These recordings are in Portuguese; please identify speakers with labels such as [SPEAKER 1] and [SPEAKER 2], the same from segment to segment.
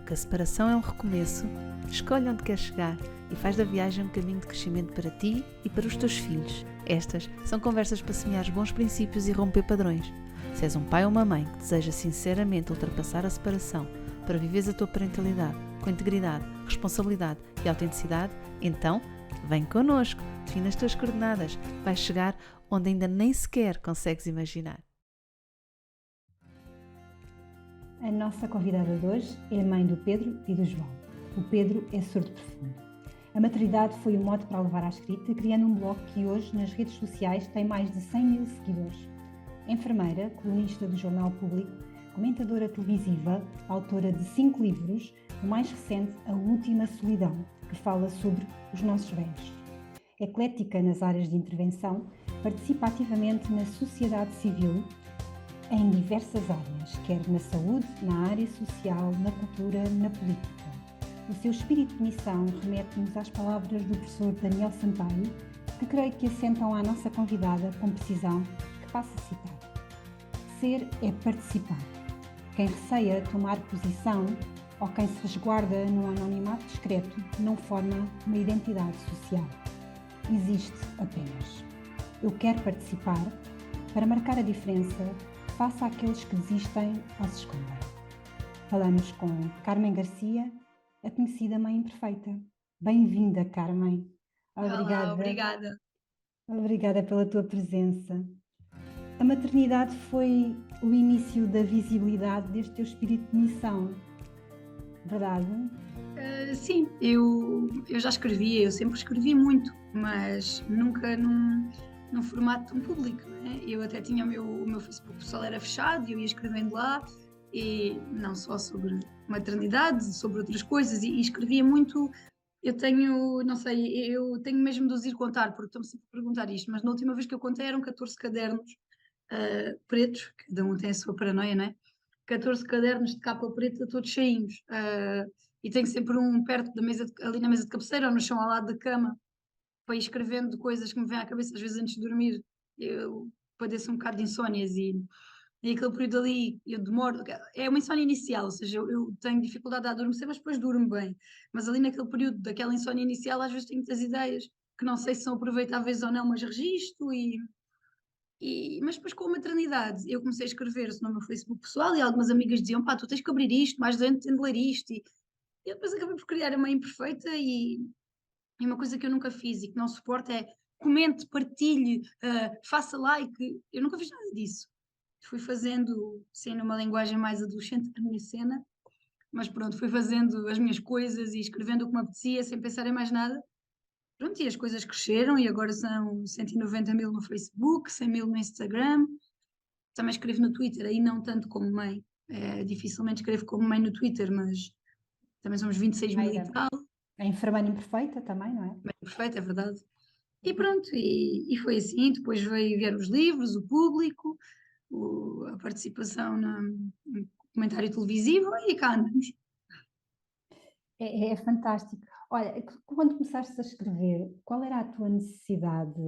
[SPEAKER 1] Porque a separação é um recomeço, escolhe onde queres chegar e faz da viagem um caminho de crescimento para ti e para os teus filhos. Estas são conversas para semear bons princípios e romper padrões. Se és um pai ou uma mãe que deseja sinceramente ultrapassar a separação para viveres a tua parentalidade com integridade, responsabilidade e autenticidade, então vem connosco, define as tuas coordenadas, vais chegar onde ainda nem sequer consegues imaginar.
[SPEAKER 2] A nossa convidada de hoje é a mãe do Pedro e do João. O Pedro é surdo profundo. A maternidade foi o mote para a levar à escrita, criando um blog que hoje nas redes sociais tem mais de 100 mil seguidores. Enfermeira, colunista do Jornal Público, comentadora televisiva, autora de 5 livros, o mais recente, A Última Solidão, que fala sobre os nossos velhos. Eclética nas áreas de intervenção, participa ativamente na sociedade civil em diversas áreas, quer na saúde, na área social, na cultura, na política. O seu espírito de missão remete-nos às palavras do professor Daniel Sampaio, que creio que assentam à nossa convidada com precisão, que passo a citar. Ser é participar. Quem receia tomar posição ou quem se resguarda no anonimato discreto não forma uma identidade social. Existe apenas. Eu quero participar para marcar a diferença face àqueles que desistem ou se escondem. Falamos com Carmen Garcia, a conhecida Mãe Imperfeita. Bem-vinda, Carmen.
[SPEAKER 3] Olá, obrigada.
[SPEAKER 2] Obrigada pela tua presença. A maternidade foi o início da visibilidade deste teu espírito de missão, verdade?
[SPEAKER 3] Sim, eu já escrevia, eu sempre escrevi muito, mas nunca num formato tão público, né? Eu até tinha o meu Facebook pessoal era fechado e eu ia escrevendo lá, e não só sobre maternidade, sobre outras coisas, e escrevia muito. Eu tenho, não sei, eu tenho mesmo de os ir contar, porque estão-me sempre a perguntar isto, mas na última vez que eu contei eram 14 cadernos pretos, cada um tem a sua paranoia, não é? 14 cadernos de capa preta, todos cheinhos. E tenho sempre um perto da mesa, ali na mesa de cabeceira ou no chão ao lado da cama, para ir escrevendo coisas que me vêm à cabeça, às vezes antes de dormir. Eu padeço um bocado de insónias e aquele período ali eu demoro. É uma insónia inicial, ou seja, eu tenho dificuldade a adormecer, mas depois durmo bem. Mas ali naquele período daquela insónia inicial, às vezes tenho muitas ideias que não sei se são aproveitáveis ou não, mas registro mas depois com a maternidade eu comecei a escrever-se no meu Facebook pessoal e algumas amigas diziam, pá, tu tens que abrir isto, mais doente tem de ler isto, e eu depois acabei por criar a Mãe Imperfeita e uma coisa que eu nunca fiz e que não suporto é comente, partilhe, faça like, eu nunca fiz nada disso. Fui fazendo, sim, numa linguagem mais adolescente, a minha cena, mas pronto, fui fazendo as minhas coisas e escrevendo o que me apetecia sem pensar em mais nada. Pronto, e as coisas cresceram e agora são 190 mil no Facebook, 100 mil no Instagram. Também escrevo no Twitter, aí não tanto como mãe. Dificilmente escrevo como mãe no Twitter, mas também somos 26 mil e tal.
[SPEAKER 2] A enfermeira imperfeita também, não é?
[SPEAKER 3] Bem, perfeito, é verdade. E pronto, e foi assim. Depois vieram os livros, o público, a participação no comentário televisivo e cá andamos.
[SPEAKER 2] É fantástico. Olha, quando começaste a escrever, qual era a tua necessidade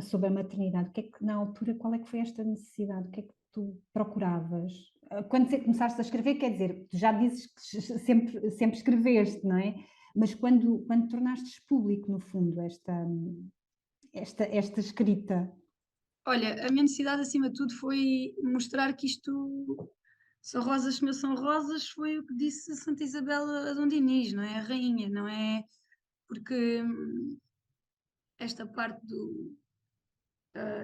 [SPEAKER 2] sobre a maternidade? O que é que, na altura, qual é que foi esta necessidade? O que é que tu procuravas? Quando começaste a escrever, quer dizer, tu já dizes que sempre escreveste, não é? Mas quando tornaste público, no fundo, esta escrita?
[SPEAKER 3] Olha, a minha necessidade, acima de tudo, foi mostrar que isto são rosas que não são rosas, foi o que disse Santa Isabel a Dom Dinis, não é? A rainha, não é? Porque esta parte do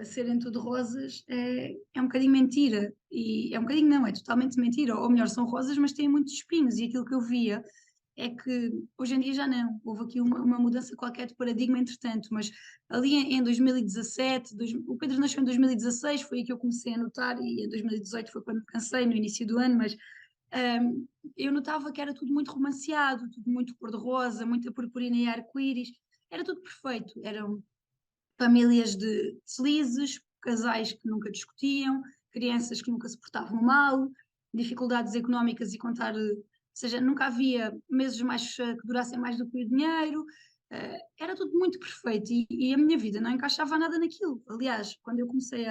[SPEAKER 3] serem tudo rosas é um bocadinho mentira. E é um bocadinho não, é totalmente mentira. Ou melhor, são rosas, mas têm muitos espinhos. E aquilo que eu via é que hoje em dia já não. Houve aqui uma mudança qualquer de paradigma, entretanto, mas ali em 2017, o Pedro nasceu em 2016, foi aí que eu comecei a notar, e em 2018 foi quando me cansei, no início do ano, mas eu notava que era tudo muito romanceado, tudo muito cor-de-rosa, muita purpurina e arco-íris, era tudo perfeito, eram famílias de felizes, casais que nunca discutiam, crianças que nunca se portavam mal, dificuldades económicas e contar, ou seja, nunca havia meses mais que durassem mais do que o dinheiro, era tudo muito perfeito e a minha vida não encaixava nada naquilo. Aliás, quando eu comecei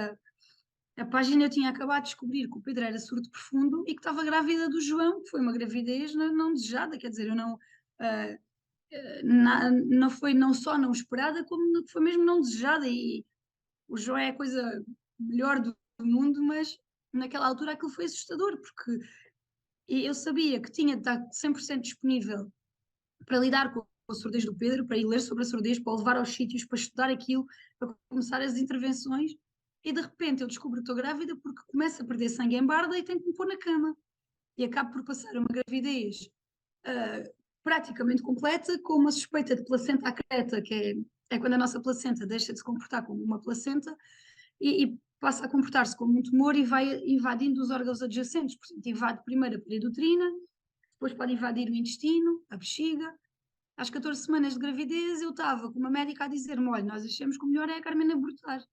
[SPEAKER 3] A página eu tinha acabado de descobrir que o Pedro era surdo profundo e que estava grávida do João, que foi uma gravidez não desejada, quer dizer, eu não, ah, não foi não só não esperada, como foi mesmo não desejada. E o João é a coisa melhor do mundo, mas naquela altura aquilo foi assustador, porque eu sabia que tinha de estar 100% disponível para lidar com a surdez do Pedro, para ir ler sobre a surdez, para o levar aos sítios, para estudar aquilo, para começar as intervenções. E de repente eu descubro que estou grávida porque começo a perder sangue em barda e tenho que me pôr na cama. E acabo por passar uma gravidez praticamente completa, com uma suspeita de placenta acreta, que é quando a nossa placenta deixa de se comportar como uma placenta e passa a comportar-se como um tumor e vai invadindo os órgãos adjacentes. Portanto, invade primeiro a parede uterina, depois pode invadir o intestino, a bexiga. Às 14 semanas de gravidez, eu estava com uma médica a dizer-me: olha, nós achamos que o melhor é a Carmen abortar.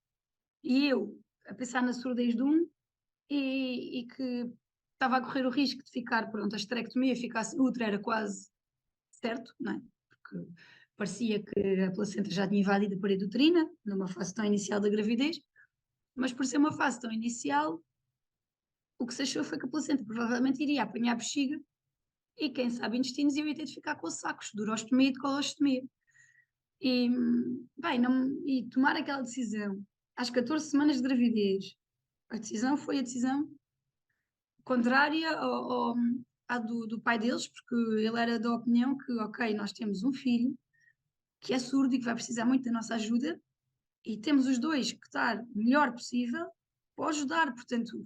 [SPEAKER 3] E eu, a pensar na surdez de um, e que estava a correr o risco de ficar, pronto, a esterectomia, ficasse, o útero era quase certo, não é? Porque parecia que a placenta já tinha invadido a parede uterina, numa fase tão inicial da gravidez, mas por ser uma fase tão inicial, o que se achou foi que a placenta provavelmente iria apanhar a bexiga e, quem sabe, intestinos, e eu ia ter de ficar com sacos de urostomia e de colostomia. E, bem, e tomar aquela decisão às 14 semanas de gravidez, a decisão foi a decisão contrária à do pai deles, porque ele era da opinião que, ok, nós temos um filho que é surdo e que vai precisar muito da nossa ajuda, e temos os dois que estar o melhor possível para ajudar. Portanto,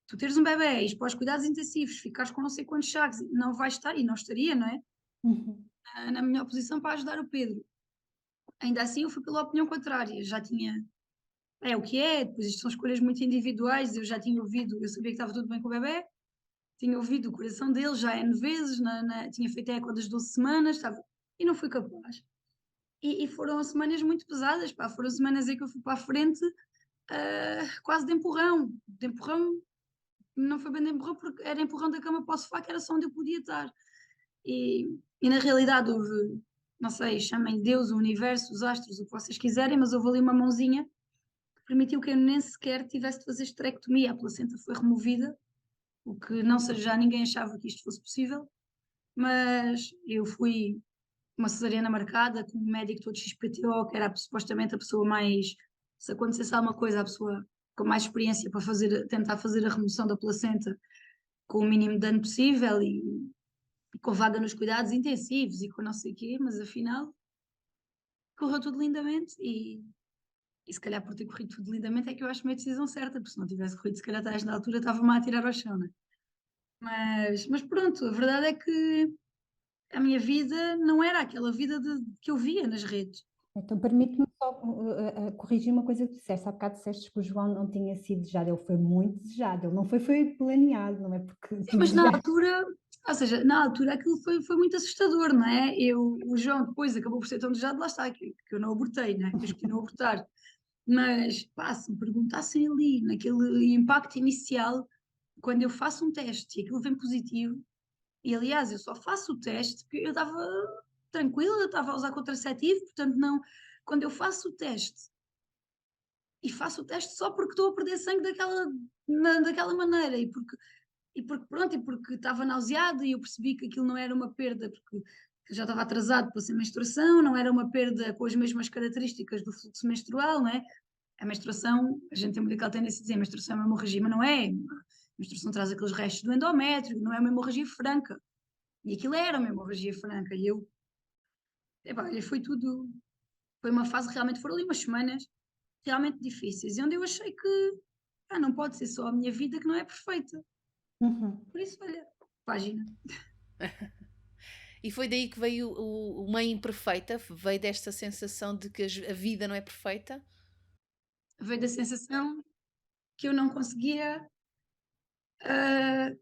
[SPEAKER 3] tu teres um bebê, ires para os cuidados intensivos, ficares com não sei quantos sacos, não vais estar, e não estaria, não é?
[SPEAKER 2] Uhum.
[SPEAKER 3] Na melhor posição para ajudar o Pedro. Ainda assim, eu fui pela opinião contrária. Já tinha, é o que é, depois isto são escolhas muito individuais. Eu já tinha ouvido, eu sabia que estava tudo bem com o bebê, tinha ouvido o coração dele já N vezes, tinha feito a eco das 12 semanas, estava, e não fui capaz. E foram semanas muito pesadas, pá, foram semanas em que eu fui para a frente, quase de empurrão, não foi bem de empurrão, porque era empurrão da cama para o sofá, que era só onde eu podia estar. E na realidade houve, não sei, chamem Deus, o universo, os astros, o que vocês quiserem, mas houve ali uma mãozinha que permitiu que eu nem sequer tivesse de fazer esterectomia. A placenta foi removida, o que não seja, já ninguém achava que isto fosse possível, mas eu fui uma cesariana marcada, com um médico todo XPTO, que era supostamente a pessoa mais, se acontecesse alguma coisa, a pessoa com mais experiência para tentar fazer a remoção da placenta com o mínimo de dano possível e com vaga nos cuidados intensivos e com não sei o quê, mas afinal correu tudo lindamente e se calhar por ter corrido tudo lindamente é que eu acho uma decisão certa, porque se não tivesse corrido, se calhar até na altura estava-me a tirar ao chão, né? Mas pronto, a verdade é que a minha vida não era aquela vida que eu via nas redes.
[SPEAKER 2] Então, permite-me só corrigir uma coisa que disseste. Há bocado disseste que o João não tinha sido desejado. Ele foi muito desejado. Ele não foi planeado, não é porque
[SPEAKER 3] Sim,
[SPEAKER 2] tu
[SPEAKER 3] mas na
[SPEAKER 2] desejaste.
[SPEAKER 3] altura, ou seja, na altura aquilo foi muito assustador, não é? O João depois acabou por ser tão desejado, lá está, que eu não abortei, né? Eu escolhi não abortar. Mas, pá, se me perguntassem ali, naquele impacto inicial, quando eu faço um teste e aquilo vem positivo, e aliás, eu só faço o teste porque eu estava tranquila, eu estava a usar contraceptivo, portanto, não. Quando eu faço o teste, e faço o teste só porque estou a perder sangue daquela maneira, e porque pronto, e porque estava nauseada e eu percebi que aquilo não era uma perda, porque já estava atrasado para ser menstruação, não era uma perda com as mesmas características do fluxo menstrual, não é? A menstruação, a gente tem muito aquela tendência a dizer a menstruação é uma hemorragia, mas não é. A menstruação traz aqueles restos do endométrio, não é uma hemorragia franca. E aquilo era uma hemorragia franca. E eu, epá, olha, foi tudo. Foi uma fase realmente, foram ali umas semanas realmente difíceis, e onde eu achei que não pode ser só a minha vida que não é perfeita.
[SPEAKER 2] Uhum.
[SPEAKER 3] Por isso, olha, página.
[SPEAKER 1] E foi daí que veio o Mãe Imperfeita? Veio desta sensação de que a vida não é perfeita?
[SPEAKER 3] Veio da sensação que eu não conseguia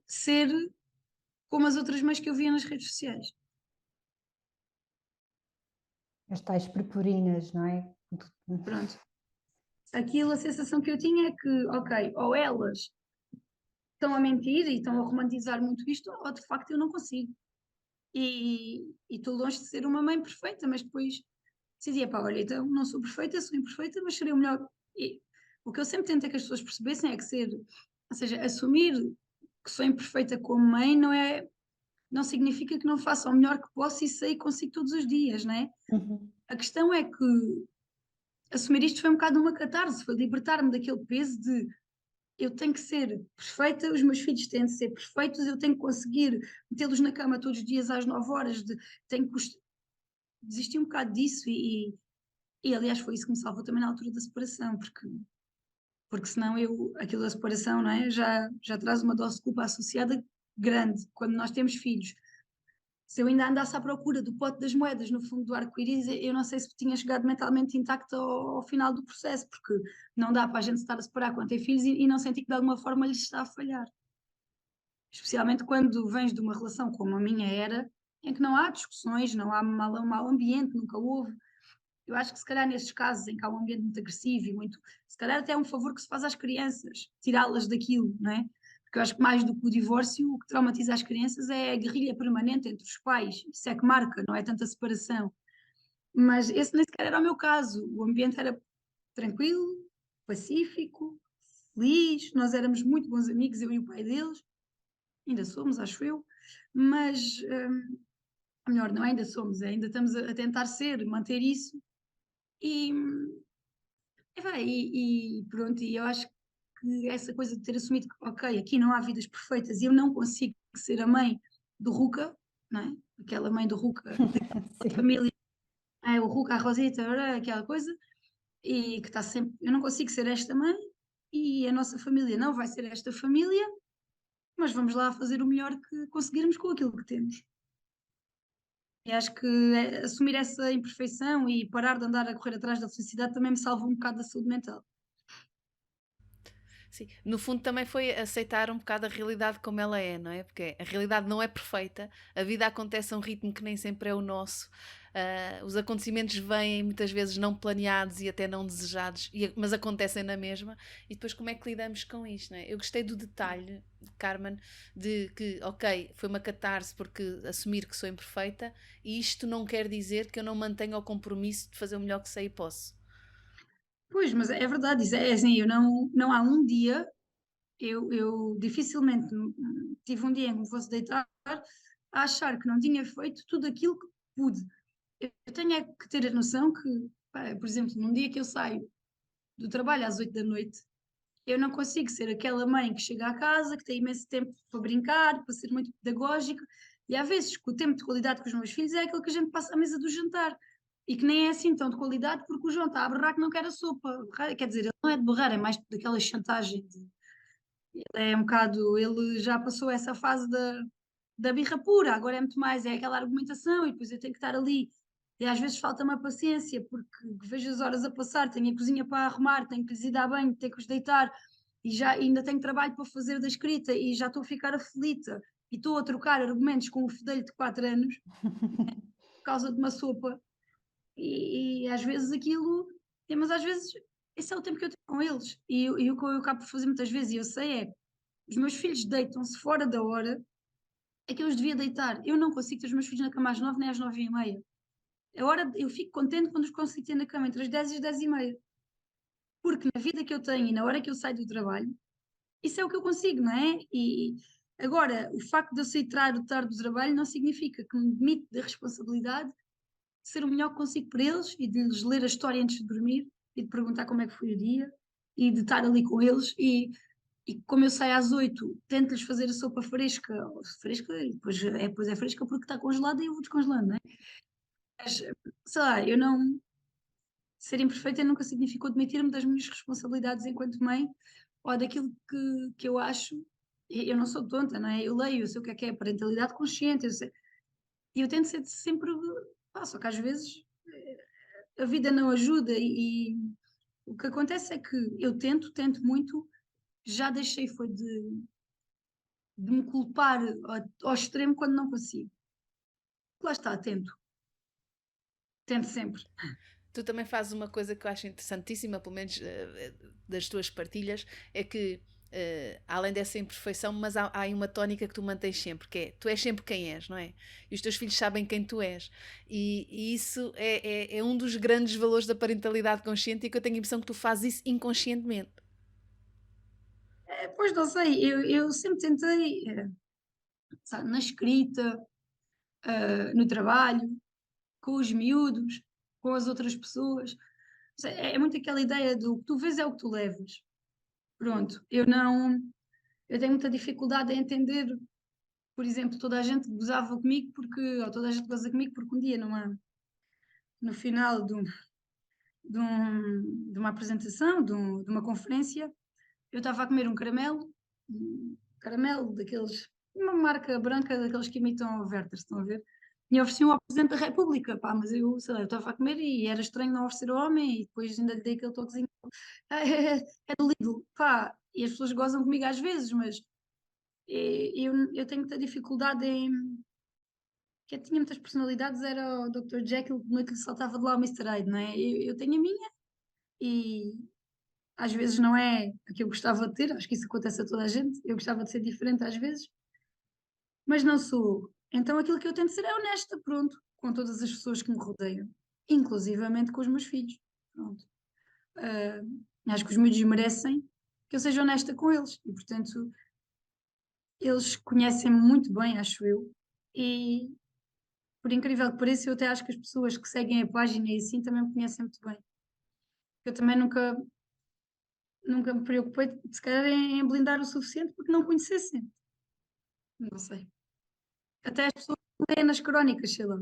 [SPEAKER 3] ser como as outras mães que eu via nas redes sociais.
[SPEAKER 2] As tais purpurinas, não é?
[SPEAKER 3] Pronto. Aquilo, a sensação que eu tinha é que, ok, ou elas estão a mentir e estão a romantizar muito isto, ou de facto eu não consigo. E estou longe de ser uma mãe perfeita, mas depois decidi, pá, olha, então não sou perfeita, sou imperfeita, mas serei o melhor. E O que eu sempre tento é que as pessoas percebessem é que ou seja, assumir que sou imperfeita como mãe não significa que não faça o melhor que posso e sei que consigo todos os dias, não é?
[SPEAKER 2] Uhum.
[SPEAKER 3] A questão é que assumir isto foi um bocado uma catarse, foi libertar-me daquele peso de eu tenho que ser perfeita, os meus filhos têm de ser perfeitos, eu tenho que conseguir metê-los na cama todos os dias às 9 horas, tenho que desistir um bocado disso e aliás foi isso que me salvou também na altura da separação, porque senão aquilo da separação, não é? Já traz uma dose de culpa associada grande quando nós temos filhos. Se eu ainda andasse à procura do pote das moedas no fundo do arco-íris, eu não sei se tinha chegado mentalmente intacta ao final do processo, porque não dá para a gente estar a separar quando tem filhos e não sentir que de alguma forma lhes está a falhar. Especialmente quando vens de uma relação como a minha era, em que não há discussões, não há mau ambiente, nunca houve. Eu acho que se calhar nesses casos em que há um ambiente muito agressivo e muito, se calhar até é um favor que se faz às crianças, tirá-las daquilo, não é? Porque eu acho que mais do que o divórcio, o que traumatiza as crianças é a guerrilha permanente entre os pais, isso é que marca, não é tanta separação. Mas esse nem sequer era o meu caso, o ambiente era tranquilo, pacífico, feliz, nós éramos muito bons amigos, eu e o pai deles, ainda somos, acho eu, mas melhor, não ainda somos, ainda estamos a tentar ser, manter isso e, e pronto, e eu acho que essa coisa de ter assumido que, ok, aqui não há vidas perfeitas e eu não consigo ser a mãe do Ruca, não é? Aquela mãe do Ruca, da
[SPEAKER 2] Sim.
[SPEAKER 3] família, o Ruca, a Rosita, aquela coisa, e que está sempre, eu não consigo ser esta mãe e a nossa família não vai ser esta família, mas vamos lá fazer o melhor que conseguirmos com aquilo que temos. E acho que assumir essa imperfeição e parar de andar a correr atrás da felicidade também me salva um bocado da saúde mental.
[SPEAKER 1] Sim, no fundo também foi aceitar um bocado a realidade como ela é, não é? Porque a realidade não é perfeita, a vida acontece a um ritmo que nem sempre é o nosso, os acontecimentos vêm muitas vezes não planeados e até não desejados, mas acontecem na mesma, e depois como é que lidamos com isto, não é? Eu gostei do detalhe, Carmen, de que, ok, foi uma catarse porque assumir que sou imperfeita, e isto não quer dizer que eu não mantenha o compromisso de fazer o melhor que sei e posso.
[SPEAKER 3] Pois, mas é verdade, isso é assim, eu não há um dia, eu dificilmente tive um dia em que me fosse deitar a achar que não tinha feito tudo aquilo que pude. Eu tenho é que ter a noção que, pá, por exemplo, num dia que eu saio do trabalho às 8 da noite, eu não consigo ser aquela mãe que chega à casa, que tem imenso tempo para brincar, para ser muito pedagógica, e às vezes que o tempo de qualidade com os meus filhos é aquele que a gente passa à mesa do jantar, e que nem é assim tão de qualidade porque o João está a berrar que não quer a sopa. Quer dizer, ele não é de berrar, é mais daquela chantagem. É um bocado, ele já passou essa fase da birra pura, agora é muito mais, é aquela argumentação, e depois eu tenho que estar ali. E às vezes falta-me a paciência, porque vejo as horas a passar, tenho a cozinha para arrumar, tenho que lhes ir dar banho, tenho que os deitar, e já ainda tenho trabalho para fazer da escrita, e já estou a ficar aflita, e estou a trocar argumentos com o fedelho de 4 anos, por causa de uma sopa, e às vezes aquilo, mas às vezes esse é o tempo que eu tenho com eles, e o que eu acabo por fazer muitas vezes, e eu sei é, os meus filhos deitam-se fora da hora, é que eu os devia deitar. Eu não consigo ter os meus filhos na cama às 9 nem às 9h30. A hora, eu fico contente quando os consigo ter na cama entre as 10 e as 10h30. Porque na vida que eu tenho e na hora que eu saio do trabalho, isso é o que eu consigo, não é? E agora, o facto de eu sair tarde do trabalho não significa que me demite da responsabilidade de ser o melhor que consigo para eles e de lhes ler a história antes de dormir e de perguntar como é que foi o dia e de estar ali com eles e como eu saio às 8, tento-lhes fazer a sopa fresca, e depois é fresca porque está congelada e eu vou descongelando, não é? Mas, sei lá, eu não. Ser imperfeita nunca significou demitir-me das minhas responsabilidades enquanto mãe ou daquilo que eu acho. Eu não sou tonta, não é? Eu leio, eu sei o que é parentalidade consciente, e eu tento ser sempre. Só que às vezes a vida não ajuda e o que acontece é que eu tento muito, já deixei foi de me culpar ao extremo quando não consigo. Lá está, tento sempre.
[SPEAKER 1] Tu também fazes uma coisa que eu acho interessantíssima, pelo menos das tuas partilhas, é que além dessa imperfeição, mas há aí uma tónica que tu mantens sempre, que é, tu és sempre quem és, não é? E os teus filhos sabem quem tu és. E isso é um dos grandes valores da parentalidade consciente e que eu tenho a impressão que tu fazes isso inconscientemente.
[SPEAKER 3] Pois não sei, eu sempre tentei, sabe, na escrita, no trabalho, com os miúdos, com as outras pessoas. É muito aquela ideia do que tu vês é o que tu levas. Pronto, eu tenho muita dificuldade em entender, por exemplo, toda a gente gozava comigo ou toda a gente goza comigo porque um dia no final de uma apresentação, de uma conferência, eu estava a comer um caramelo daqueles, uma marca branca daqueles que imitam o Werther, estão a ver? E ofereci-um ao Presidente da República, pá, mas eu, sei lá, eu estava a comer e era estranho não oferecer ao homem e depois ainda lhe dei aquele toquezinho, é do Lidl, pá, e as pessoas gozam comigo às vezes, mas eu tenho muita dificuldade que eu tinha muitas personalidades, era o Dr. Jekyll, no que lhe saltava de lá o Mr. Hyde, não é? Eu tenho a minha e às vezes não é a que eu gostava de ter, acho que isso acontece a toda a gente, eu gostava de ser diferente às vezes, mas não sou. Então aquilo que eu tento ser é honesta, pronto, com todas as pessoas que me rodeiam, inclusivamente com os meus filhos, pronto. Ah, acho que os miúdos merecem que eu seja honesta com eles e, portanto, eles conhecem-me muito bem, acho eu, e por incrível que pareça, eu até acho que as pessoas que seguem a página e assim também me conhecem muito bem. Eu também nunca me preocupei, se calhar, em blindar o suficiente porque não conhecessem. Não sei. Até as pessoas que leem nas crónicas, sei lá.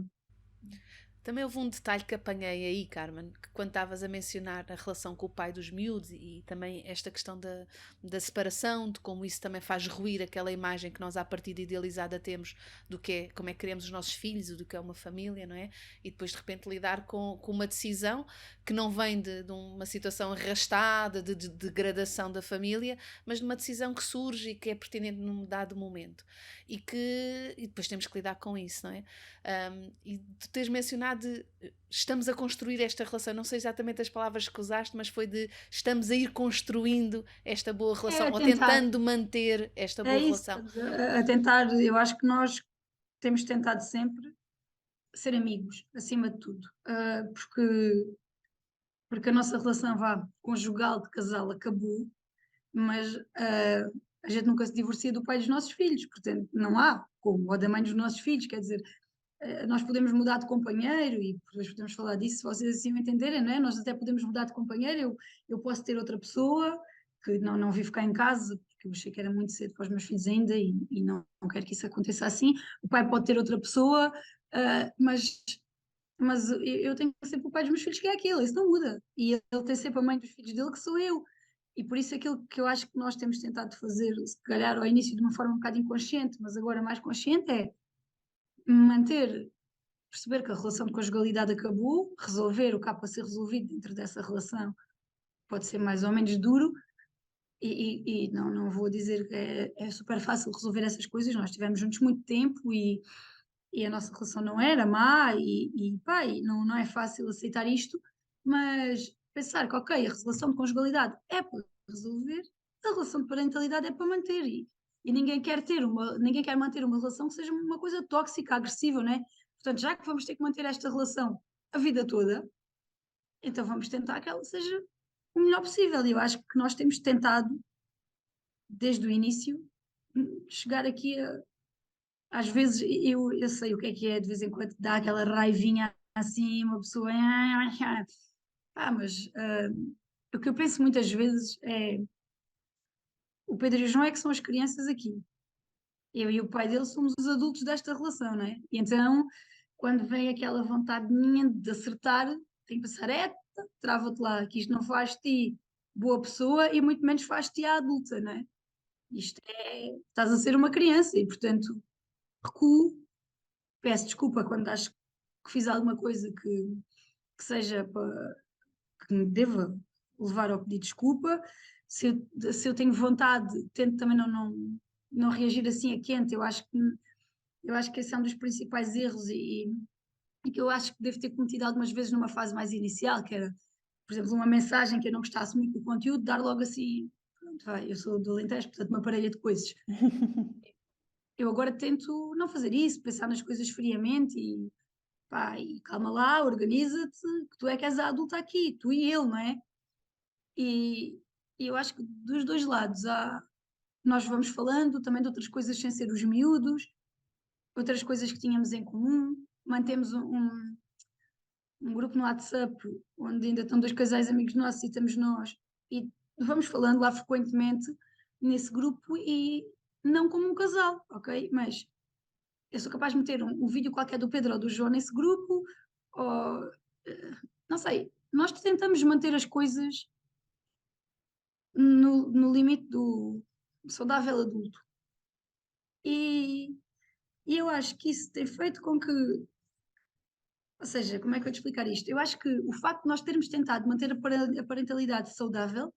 [SPEAKER 1] Também houve um detalhe que apanhei aí, Carmen, que quando estavas a mencionar a relação com o pai dos miúdos e também esta questão da separação, de como isso também faz ruir aquela imagem que nós à partida idealizada temos do que é, como é que queremos os nossos filhos, do que é uma família, não é? E depois de repente lidar com uma decisão que não vem de uma situação arrastada, de degradação da família, mas de uma decisão que surge e que é pertinente num dado momento. E depois temos que lidar com isso, não é? E tu tens mencionado de estamos a construir esta relação, não sei exatamente as palavras que usaste, mas foi de estamos a ir construindo esta boa
[SPEAKER 3] É
[SPEAKER 1] relação,
[SPEAKER 3] a
[SPEAKER 1] ou
[SPEAKER 3] tentar.
[SPEAKER 1] tentando manter esta
[SPEAKER 3] É
[SPEAKER 1] boa
[SPEAKER 3] isso,
[SPEAKER 1] relação.
[SPEAKER 3] a tentar. Eu acho que nós temos tentado sempre ser amigos, acima de tudo. Porque a nossa relação vá conjugal de casal acabou, mas a gente nunca se divorcia do pai dos nossos filhos, portanto, não há como, ou da mãe dos nossos filhos, quer dizer, nós podemos mudar de companheiro e depois podemos falar disso se vocês assim o entenderem, não é? Nós até podemos mudar de companheiro, eu posso ter outra pessoa que não vive cá em casa, porque eu achei que era muito cedo para os meus filhos ainda e não quero que isso aconteça assim. O pai pode ter outra pessoa, mas eu tenho sempre o pai dos meus filhos que é aquilo, isso não muda. E ele tem sempre a mãe dos filhos dele que sou eu. E por isso aquilo que eu acho que nós temos tentado fazer, se calhar ao início de uma forma um bocado inconsciente, mas agora mais consciente, é manter, perceber que a relação de conjugalidade acabou, resolver o que há para ser resolvido dentro dessa relação pode ser mais ou menos duro, e não vou dizer que é super fácil resolver essas coisas, nós estivemos juntos muito tempo e a nossa relação não era má, pá, e não é fácil aceitar isto, mas pensar que, ok, a relação de conjugalidade é para resolver, a relação de parentalidade é para manter, e ninguém quer manter uma relação que seja uma coisa tóxica, agressiva, não é? Portanto, já que vamos ter que manter esta relação a vida toda, então vamos tentar que ela seja o melhor possível, e eu acho que nós temos tentado, desde o início, chegar aqui às vezes eu sei o que é, de vez em quando dá aquela raivinha assim, uma pessoa. Mas o que eu penso muitas vezes é o Pedro e o João é que são as crianças aqui. Eu e o pai dele somos os adultos desta relação, não é? E então, quando vem aquela vontade minha de acertar, tenho que pensar, trava-te lá, que isto não faz de ti boa pessoa e muito menos faz de ti a adulta, não é? Estás a ser uma criança e, portanto, recuo, peço desculpa quando acho que fiz alguma coisa que seja que me deva levar ao pedir desculpa. Se eu tenho vontade, tento também não reagir assim a quente. Eu acho que esse é um dos principais erros e que eu acho que devo ter cometido algumas vezes numa fase mais inicial, que era, por exemplo, uma mensagem que eu não gostasse muito do conteúdo, dar logo assim, vai, eu sou do Alentejo, portanto uma parelha de coisas. Eu agora tento não fazer isso, pensar nas coisas friamente e, pá, e calma lá, organiza-te, que tu é que és a adulta aqui, tu e ele, não é? E, e eu acho que dos dois lados nós vamos falando também de outras coisas sem ser os miúdos, outras coisas que tínhamos em comum, mantemos um grupo no WhatsApp onde ainda estão dois casais amigos nossos e estamos nós, e vamos falando lá frequentemente nesse grupo e não como um casal, ok? Mas eu sou capaz de meter um vídeo qualquer do Pedro ou do João nesse grupo, ou não sei, nós tentamos manter as coisas no limite do saudável adulto. E, e eu acho que isso tem feito com que, ou seja, como é que eu vou te explicar isto? Eu acho que o facto de nós termos tentado manter a parentalidade saudável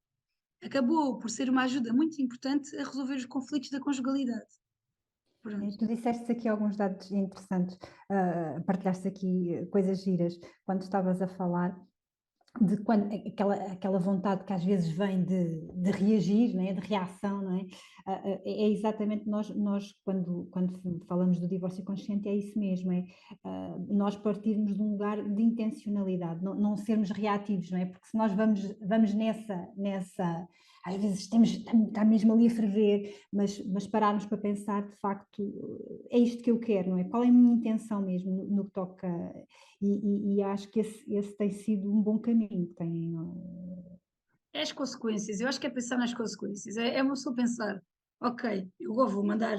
[SPEAKER 3] acabou por ser uma ajuda muito importante a resolver os conflitos da conjugalidade. Pronto.
[SPEAKER 2] Tu disseste aqui alguns dados interessantes, partilhaste aqui coisas giras quando estavas a falar de quando, aquela vontade que às vezes vem de reagir, não é? De reação, não é? É exatamente nós quando falamos do divórcio consciente, é isso mesmo, é nós partirmos de um lugar de intencionalidade, não sermos reativos, não é? Porque se nós vamos nessa às vezes está mesmo ali a ferver, mas pararmos para pensar, de facto, é isto que eu quero, não é? Qual é a minha intenção mesmo no que toca, e acho que esse tem sido um bom caminho.
[SPEAKER 3] É as consequências, eu acho que é pensar nas consequências. É uma pessoa pensar, ok, eu agora vou mandar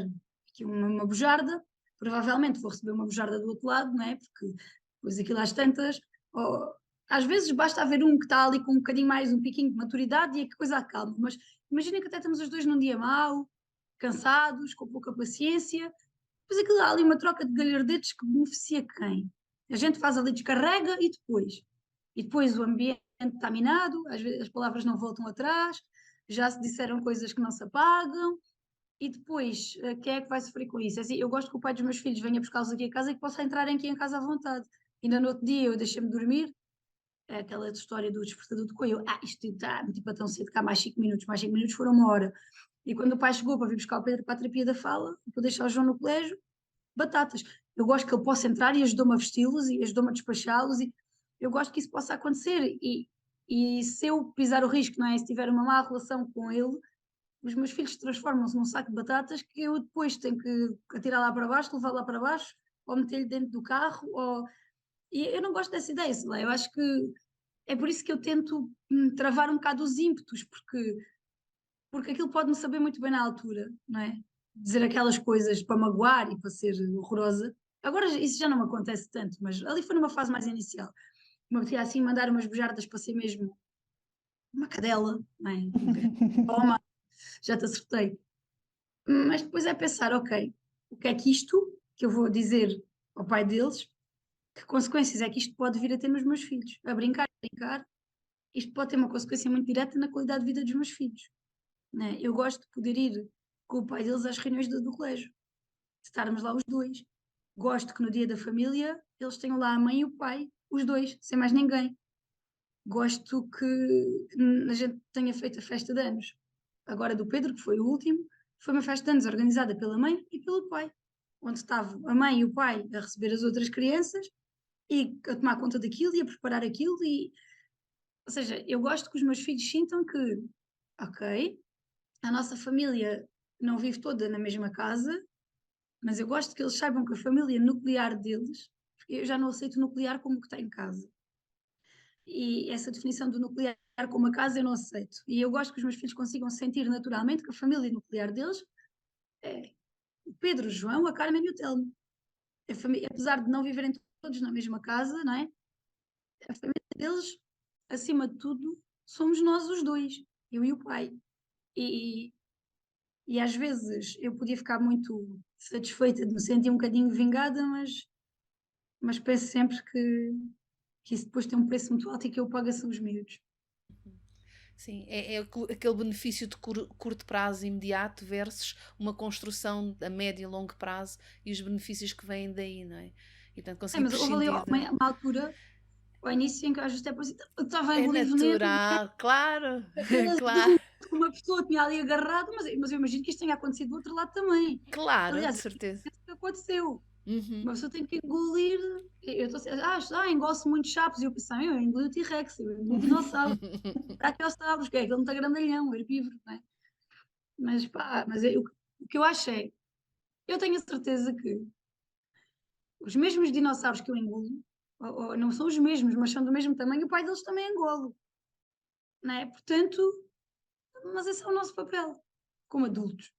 [SPEAKER 3] aqui uma bujarda, provavelmente vou receber uma bujarda do outro lado, não é? Porque depois aquilo às tantas, ou, às vezes basta haver um que está ali com um bocadinho mais, um piquinho de maturidade e a coisa acalma, mas imagina que até estamos os dois num dia mau, cansados, com pouca paciência, depois aquilo há ali uma troca de galhardetes que beneficia quem? A gente faz ali, descarrega e depois o ambiente está minado, às vezes as palavras não voltam atrás, já se disseram coisas que não se apagam, e depois quem é que vai sofrer com isso? É assim, eu gosto que o pai dos meus filhos venha buscá-los aqui a casa e que possa entrarem aqui em casa à vontade. Ainda no outro dia eu deixei-me dormir, é aquela história do despertador de coelho, isto está tipo tão cedo, cá mais 5 minutos, mais 5 minutos foram uma hora. E quando o pai chegou para vir buscar o Pedro para a terapia da fala, para deixar o João no colégio, batatas. Eu gosto que ele possa entrar e ajudou-me a vesti-los e ajudou-me a despachá-los, e eu gosto que isso possa acontecer, e se eu pisar o risco, não é? Se tiver uma má relação com ele, os meus filhos transformam-se num saco de batatas que eu depois tenho que atirar lá para baixo, levar lá para baixo, ou meter-lhe dentro do carro, e eu não gosto dessa ideia, sei lá, eu acho que é por isso que eu tento travar um bocado os ímpetos, porque aquilo pode-me saber muito bem na altura, não é? Dizer aquelas coisas para magoar e para ser horrorosa. Agora isso já não me acontece tanto, mas ali foi numa fase mais inicial. Me apetecia assim mandar umas bujardas para ser mesmo uma cadela, não é? Toma, já te acertei. Mas depois é pensar, ok, o que é que isto que eu vou dizer ao pai deles, que consequências é que isto pode vir a ter nos meus filhos? A brincar, isto pode ter uma consequência muito direta na qualidade de vida dos meus filhos. Né? Eu gosto de poder ir com o pai deles às reuniões do colégio, de estarmos lá os dois. Gosto que no dia da família eles tenham lá a mãe e o pai, os dois, sem mais ninguém. Gosto que a gente tenha feito a festa de anos. Agora do Pedro, que foi o último, foi uma festa de anos organizada pela mãe e pelo pai, onde estavam a mãe e o pai a receber as outras crianças e a tomar conta daquilo e a preparar aquilo. Ou seja, eu gosto que os meus filhos sintam que, ok, a nossa família não vive toda na mesma casa, mas eu gosto que eles saibam que a família nuclear deles, porque eu já não aceito o nuclear como o que está em casa. E essa definição do nuclear como a casa eu não aceito. E eu gosto que os meus filhos consigam sentir naturalmente que a família nuclear deles é o Pedro, o João, a Carmen e o Telmo. Apesar de não viverem todos na mesma casa, não é? A família deles, acima de tudo, somos nós os dois, eu e o pai. E às vezes eu podia ficar muito satisfeita de me sentir um bocadinho vingada, mas penso sempre que isso depois tem um preço muito alto e que eu pago são os miúdos.
[SPEAKER 1] Sim, é aquele benefício de curto prazo imediato versus uma construção a médio e longo prazo e os benefícios que vêm daí, não é? E portanto consegui
[SPEAKER 3] mas houve ali uma altura, ao início, em que eu até estava a engolir veneno.
[SPEAKER 1] É natural, claro, claro.
[SPEAKER 3] uma pessoa tinha ali agarrado, mas eu imagino que isto tenha acontecido do outro lado também.
[SPEAKER 1] Claro, de
[SPEAKER 3] Aliás,
[SPEAKER 1] certeza.
[SPEAKER 3] é isso que aconteceu.
[SPEAKER 1] Uhum.
[SPEAKER 3] Uma pessoa tem que engolir. Eu estou assim, engole-se muitos sapos. E eu pensei, eu engoli o T-Rex, eu engoli o dinossauro. Brachiossauros, que é aquele muito grandalhão, herbívoro, não é? Mas pá, o que eu acho é, eu tenho a certeza que os mesmos dinossauros que eu engulo, ou não são os mesmos, mas são do mesmo tamanho, o pai deles também engole, não é? Portanto, mas esse é o nosso papel, como adultos.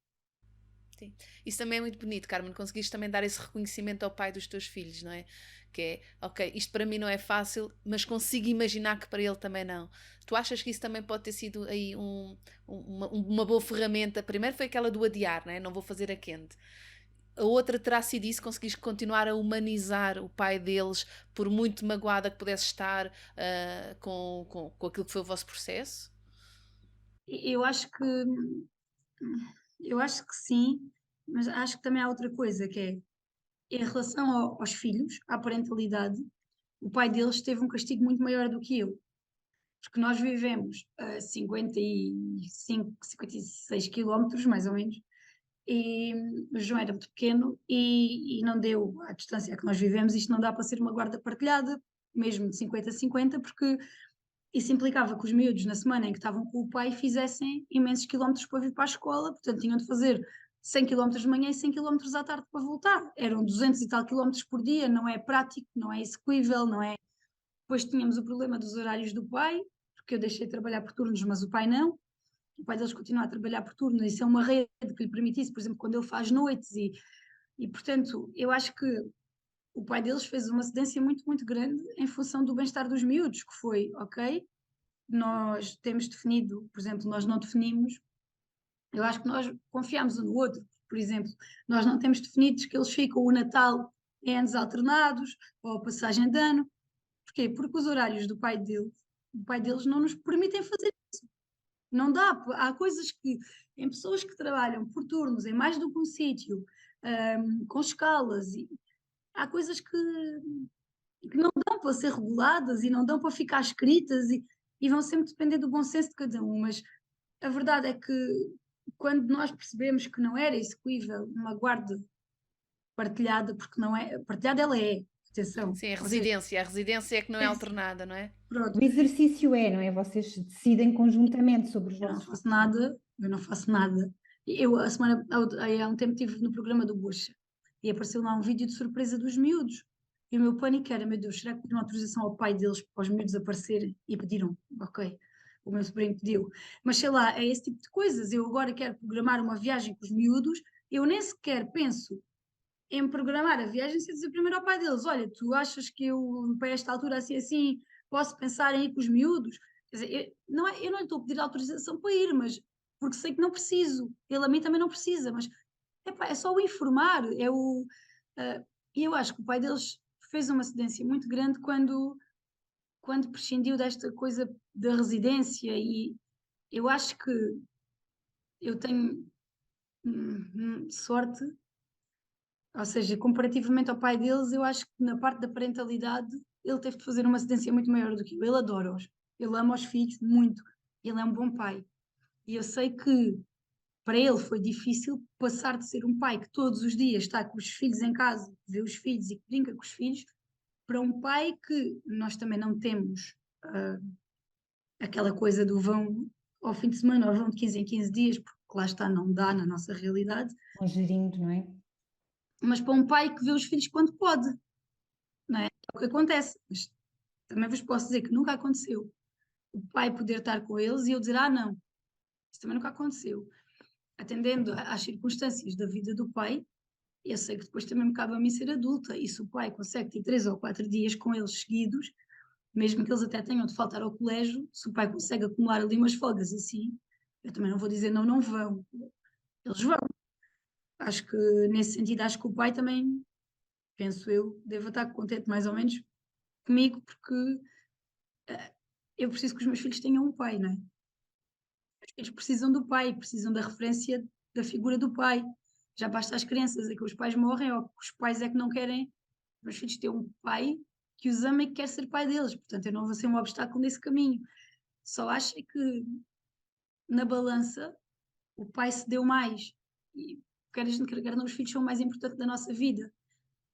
[SPEAKER 1] Sim. Isso também é muito bonito, Carmen. Conseguiste também dar esse reconhecimento ao pai dos teus filhos, não é? Que é, ok, isto para mim não é fácil, mas consigo imaginar que para ele também não. Tu achas que isso também pode ter sido aí uma boa ferramenta? Primeiro foi aquela do adiar, não é? Não vou fazer a quente. A outra terá sido isso, conseguiste continuar a humanizar o pai deles, por muito magoada que pudesse estar com aquilo que foi o vosso processo?
[SPEAKER 3] Eu acho que eu acho que sim, mas acho que também há outra coisa que é em relação aos filhos, à parentalidade, o pai deles teve um castigo muito maior do que eu, porque nós vivemos a 55, 56 quilómetros, mais ou menos, e o João era muito pequeno e não deu à distância que nós vivemos, isto não dá para ser uma guarda partilhada, mesmo de 50 a 50, porque isso implicava que os miúdos, na semana em que estavam com o pai, fizessem imensos quilómetros para vir para a escola, portanto tinham de fazer 100 quilómetros de manhã e 100 quilómetros à tarde para voltar. Eram 200 e tal quilómetros por dia, não é prático, não é execuível, não é. Depois tínhamos o problema dos horários do pai, porque eu deixei de trabalhar por turnos, mas o pai não. O pai deles continua a trabalhar por turno, isso é uma rede que lhe permitisse, por exemplo, quando ele faz noites e portanto, eu acho que o pai deles fez uma cedência muito, muito grande em função do bem-estar dos miúdos, que foi, ok, nós temos definido, por exemplo, nós não definimos, eu acho que nós confiamos um no outro, por exemplo, nós não temos definidos que eles ficam o Natal em anos alternados, ou a passagem de ano, porquê? Porque os horários do pai deles não nos permitem fazer isso, não dá, há coisas que, em pessoas que trabalham por turnos, em mais do que um sítio, com escalas, e há coisas que não dão para ser reguladas e não dão para ficar escritas e vão sempre depender do bom senso de cada um, mas a verdade é que quando nós percebemos que não era execuível uma guarda partilhada, porque não é, partilhada ela é, atenção,
[SPEAKER 1] Sim,
[SPEAKER 3] ou seja,
[SPEAKER 1] a residência é que não é alternada, não é?
[SPEAKER 2] O
[SPEAKER 3] pronto,
[SPEAKER 2] exercício é, não é? Vocês decidem conjuntamente sobre os
[SPEAKER 3] eu não
[SPEAKER 2] vossos
[SPEAKER 3] faço
[SPEAKER 2] filhos.
[SPEAKER 3] nada, eu não faço nada. Eu, há um tempo estive no programa do Bush e apareceu lá um vídeo de surpresa dos miúdos. E o meu pânico era, meu Deus, será que pediram autorização ao pai deles para os miúdos aparecerem? E pediram, ok, o meu sobrinho pediu. Mas sei lá, é esse tipo de coisas. Eu agora quero programar uma viagem com os miúdos, eu nem sequer penso em programar a viagem sem dizer primeiro ao pai deles: olha, tu achas que eu, para esta altura, assim, posso pensar em ir com os miúdos? Quer dizer, eu não lhe estou a pedir autorização para ir, mas porque sei que não preciso. Ele a mim também não precisa, mas epá, é só o informar. E eu acho que o pai deles fez uma cedência muito grande quando prescindiu desta coisa da residência. E eu acho que eu tenho sorte. Ou seja, comparativamente ao pai deles, eu acho que na parte da parentalidade ele teve de fazer uma cedência muito maior do que eu. Ele adora-os, ele ama os filhos muito, ele é um bom pai. E eu sei que para ele foi difícil passar de ser um pai que todos os dias está com os filhos em casa, vê os filhos e que brinca com os filhos, para um pai que nós também não temos aquela coisa do vão ao fim de semana ou vão de 15 em 15 dias, porque lá está, não dá na nossa realidade,
[SPEAKER 2] Vão gerindo, não é?
[SPEAKER 3] mas para um pai que vê os filhos quando pode, não é? É o que acontece. Mas também vos posso dizer que nunca aconteceu o pai poder estar com eles e eu dizer, não, isso também nunca aconteceu. Atendendo às circunstâncias da vida do pai, eu sei que depois também me cabe a mim ser adulta, e se o pai consegue ter 3 ou 4 dias com eles seguidos, mesmo que eles até tenham de faltar ao colégio, se o pai consegue acumular ali umas folgas assim, eu também não vou dizer não, não vão. Eles vão. Acho que nesse sentido, acho que o pai também, penso eu, deve estar contente mais ou menos comigo, porque eu preciso que os meus filhos tenham um pai, não é? Eles precisam do pai, precisam da referência da figura do pai. Já basta as crianças é que os pais morrem ou que os pais é que não querem os meus filhos ter um pai que os ama e que quer ser pai deles. Portanto, eu não vou ser um obstáculo nesse caminho. Só acho é que na balança, o pai se deu mais. E quer a gente quer não, os filhos são o mais importante da nossa vida.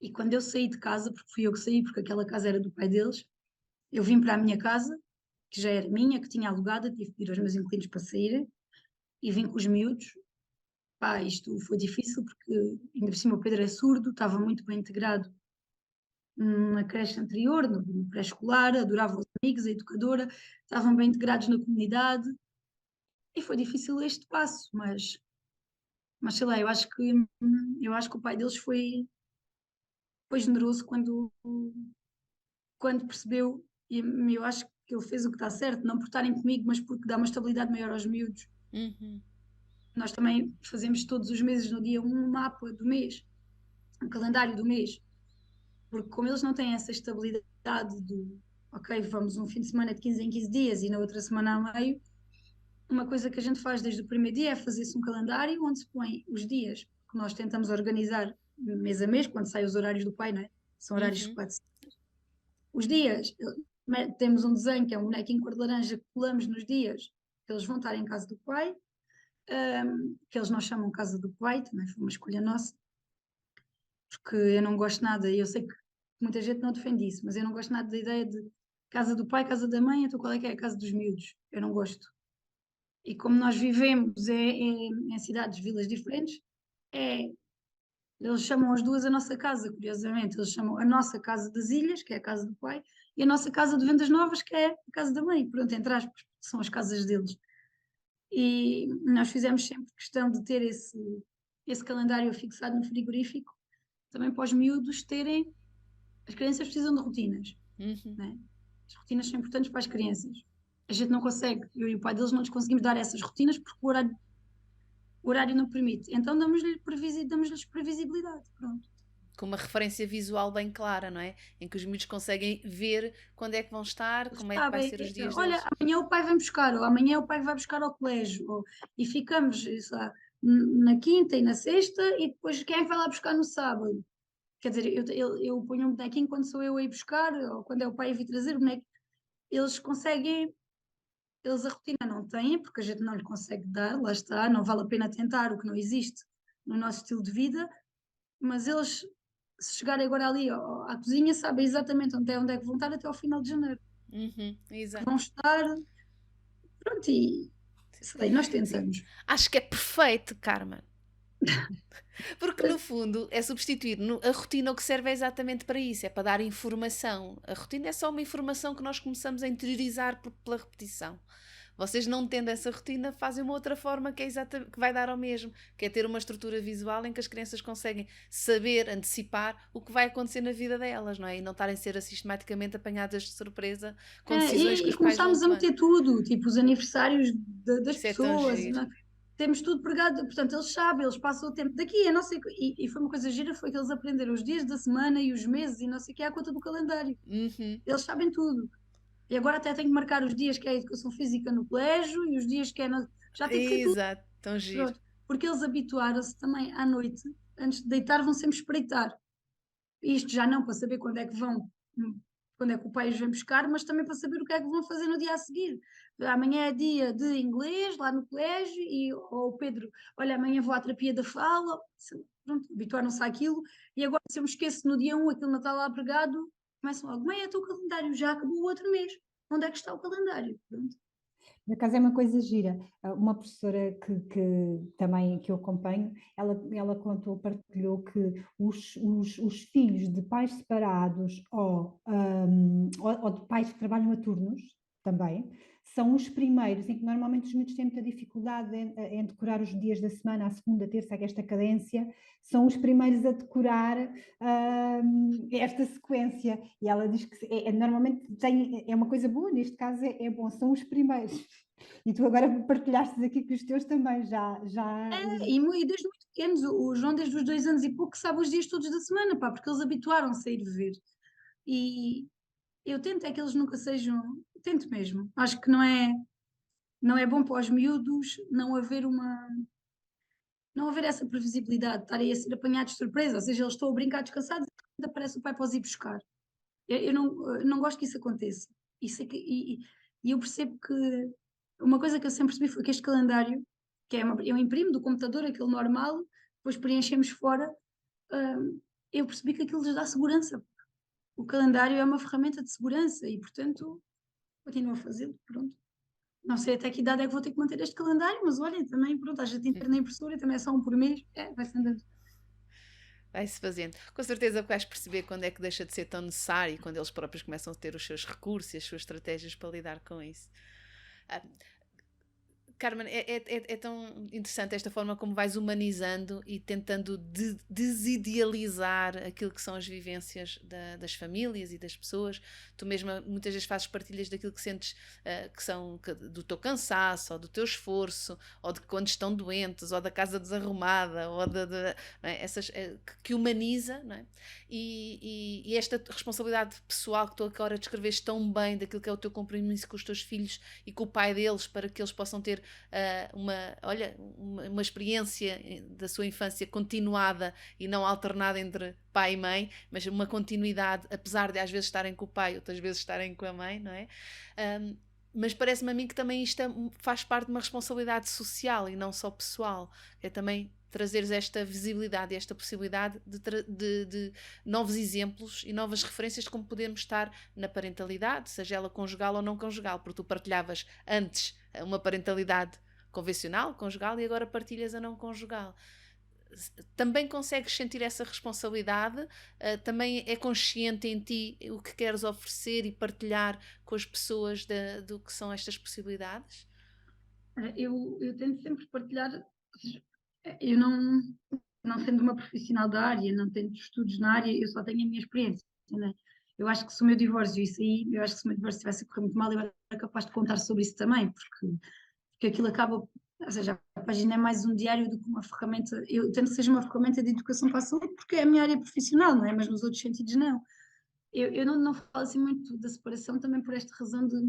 [SPEAKER 3] E quando eu saí de casa, porque fui eu que saí, porque aquela casa era do pai deles, eu vim para a minha casa, que já era minha, que tinha alugada, tive que pedir aos meus inquilinos para saírem, e vim com os miúdos. Pá, isto foi difícil porque ainda por cima o Pedro é surdo, estava muito bem integrado na creche anterior, no pré-escolar, adorava os amigos, a educadora, estavam bem integrados na comunidade e foi difícil este passo, mas sei lá, eu acho que o pai deles foi generoso quando percebeu, e eu acho que ele fez o que está certo, não por estarem comigo, mas porque dá uma estabilidade maior aos miúdos.
[SPEAKER 1] Uhum.
[SPEAKER 3] Nós também fazemos todos os meses, no dia 1, um mapa do mês, um calendário do mês, porque como eles não têm essa estabilidade do, ok, vamos um fim de semana de 15 em 15 dias e na outra semana a meio, uma coisa que a gente faz desde o primeiro dia é fazer-se um calendário onde se põe os dias que nós tentamos organizar mês a mês, quando saem os horários do pai, não é? São horários
[SPEAKER 1] Uhum.
[SPEAKER 3] focados. Os dias, temos um desenho que é um bonequinho cor de laranja que colamos nos dias que eles vão estar em casa do pai, que eles não chamam casa do pai, também foi uma escolha nossa, porque eu não gosto nada, e eu sei que muita gente não defende isso, mas eu não gosto nada da ideia de casa do pai, casa da mãe, então qual é que é a casa dos miúdos? Eu não gosto. E como nós vivemos em cidades, vilas diferentes, é, eles chamam as duas a nossa casa, curiosamente. Eles chamam a nossa casa das ilhas, que é a casa do pai, e a nossa casa de Vendas Novas, que é a casa da mãe. Pronto, entre aspas, são as casas deles. E nós fizemos sempre questão de ter esse calendário fixado no frigorífico, também para os miúdos terem. As crianças precisam de rotinas,
[SPEAKER 1] Uhum.
[SPEAKER 3] né? As rotinas são importantes para as crianças. A gente não consegue, eu e o pai deles não lhes conseguimos dar essas rotinas porque o horário não permite. Então damos-lhes previsibilidade. Pronto.
[SPEAKER 1] Com uma referência visual bem clara, não é? Em que os miúdos conseguem ver quando é que vão estar,
[SPEAKER 3] Eles
[SPEAKER 1] como é que vai
[SPEAKER 3] sabem,
[SPEAKER 1] ser os dias
[SPEAKER 3] olha,
[SPEAKER 1] deles.
[SPEAKER 3] amanhã o pai vem buscar, ou amanhã o pai vai buscar ao colégio, e ficamos sei lá, na quinta e na sexta, e depois quem é que vai lá buscar no sábado? Quer dizer, eu ponho um bonequinho quando sou eu a ir buscar, ou quando é o pai a vir trazer o boneco. Eles conseguem, eles a rotina não têm, porque a gente não lhe consegue dar, lá está, não vale a pena tentar o que não existe no nosso estilo de vida, mas eles, se chegarem agora ali à cozinha, sabem exatamente onde é que vão estar até ao final de janeiro.
[SPEAKER 1] Uhum.
[SPEAKER 3] Que
[SPEAKER 1] Exato.
[SPEAKER 3] vão estar, pronto, e sei, nós
[SPEAKER 1] Sim.
[SPEAKER 3] tentamos.
[SPEAKER 1] Acho que é perfeito, Carmen. Porque no fundo é substituir a rotina, o que serve é exatamente para isso, é para dar informação. A rotina é só uma informação que nós começamos a interiorizar pela repetição. Vocês não tendo essa rotina, fazem uma outra forma que é que vai dar ao mesmo, que é ter uma estrutura visual em que as crianças conseguem saber, antecipar o que vai acontecer na vida delas, não é? E não estarem a ser sistematicamente apanhadas de surpresa com decisões que
[SPEAKER 3] E
[SPEAKER 1] os pais vão
[SPEAKER 3] começámos a
[SPEAKER 1] tomando.
[SPEAKER 3] meter tudo, tipo os aniversários das
[SPEAKER 1] Isso é tão
[SPEAKER 3] pessoas,
[SPEAKER 1] giro.
[SPEAKER 3] temos tudo pregado, portanto eles sabem, eles passam o tempo daqui, a não sei, e foi uma coisa gira, foi que eles aprenderam os dias da semana e os meses e não sei o que à conta do calendário,
[SPEAKER 1] Uhum.
[SPEAKER 3] eles sabem tudo. E agora até tenho que marcar os dias que é a educação física no colégio e os dias que é já tive que ter tudo,
[SPEAKER 1] Exato, tão giro.
[SPEAKER 3] pronto, porque eles habituaram-se também à noite, antes de deitar vão sempre espreitar. Isto já não para saber quando é que vão, quando é que o pai os vem buscar, mas também para saber o que é que vão fazer no dia a seguir. Amanhã é dia de inglês lá no colégio, ou o Pedro, olha, amanhã vou à terapia da fala, pronto, habituaram-se àquilo, e agora se eu me esqueço no dia 1 aquilo não está lá pregado, começam logo, mãe, é o calendário, já acabou o outro mês, onde é que está o calendário? Pronto.
[SPEAKER 2] Por acaso é uma coisa gira. Uma professora que também que eu acompanho, ela contou, partilhou que os filhos de pais separados ou de pais que trabalham a turnos também, são os primeiros em que normalmente os miúdos têm muita dificuldade em decorar os dias da semana, a segunda, a terça, esta cadência, são os primeiros a decorar esta sequência. E ela diz que normalmente é uma coisa boa, neste caso é bom, são os primeiros. E tu agora partilhaste aqui que os teus também já.
[SPEAKER 3] E desde muito pequenos, o João desde os 2 anos e pouco sabe os dias todos da semana, pá, porque eles habituaram-se a ir ver. E eu tento é que eles nunca sejam, tento mesmo, acho que não é bom para os miúdos não haver essa previsibilidade, estarem a ser apanhados de surpresa, ou seja, eles estão a brincar descansados e aparece o pai para os ir buscar. Eu não gosto que isso aconteça. Isso é que, e eu percebo que uma coisa que eu sempre percebi foi que este calendário, que eu imprimo do computador, aquele normal, depois preenchemos fora, eu percebi que aquilo lhes dá segurança. O calendário é uma ferramenta de segurança e, portanto, continuo a fazê-lo, pronto. Não sei até que idade é que vou ter que manter este calendário, mas olhem, também, pronto, a gente entra na impressora, também é só um por mês, vai-se andando.
[SPEAKER 1] Vai-se fazendo. Com certeza vais perceber quando é que deixa de ser tão necessário e quando eles próprios começam a ter os seus recursos e as suas estratégias para lidar com isso. Ah, Carmen, é tão interessante esta forma como vais humanizando e tentando desidealizar aquilo que são as vivências das famílias e das pessoas. Tu mesma muitas vezes fazes partilhas daquilo que sentes do teu cansaço, ou do teu esforço, ou de quando estão doentes, ou da casa desarrumada, ou não é? Que humaniza, não é? E esta responsabilidade pessoal que tu agora descreveste tão bem daquilo que é o teu compromisso com os teus filhos e com o pai deles, para que eles possam ter uma experiência da sua infância continuada e não alternada entre pai e mãe, mas uma continuidade, apesar de às vezes estarem com o pai, outras vezes estarem com a mãe, não é? Mas parece-me a mim que também isto faz parte de uma responsabilidade social e não só pessoal. É também trazeres esta visibilidade e esta possibilidade de novos exemplos e novas referências de como podemos estar na parentalidade, seja ela conjugal ou não conjugal, porque tu partilhavas antes uma parentalidade convencional, conjugal, e agora partilhas a não conjugal. Também consegues sentir essa responsabilidade? Também é consciente em ti o que queres oferecer e partilhar com as pessoas do que são estas possibilidades?
[SPEAKER 3] Eu tento sempre partilhar, eu não sendo uma profissional da área, não tendo estudos na área, eu só tenho a minha experiência, né? Eu acho que se o meu divórcio, isso aí, eu acho que se o meu divórcio tivesse a correr muito mal, eu era capaz de contar sobre isso também, porque aquilo acaba, ou seja, a página é mais um diário do que uma ferramenta, eu tento que seja uma ferramenta de educação para a saúde, porque é a minha área profissional, não é? Mas nos outros sentidos não. Eu não falo assim muito da separação também por esta razão de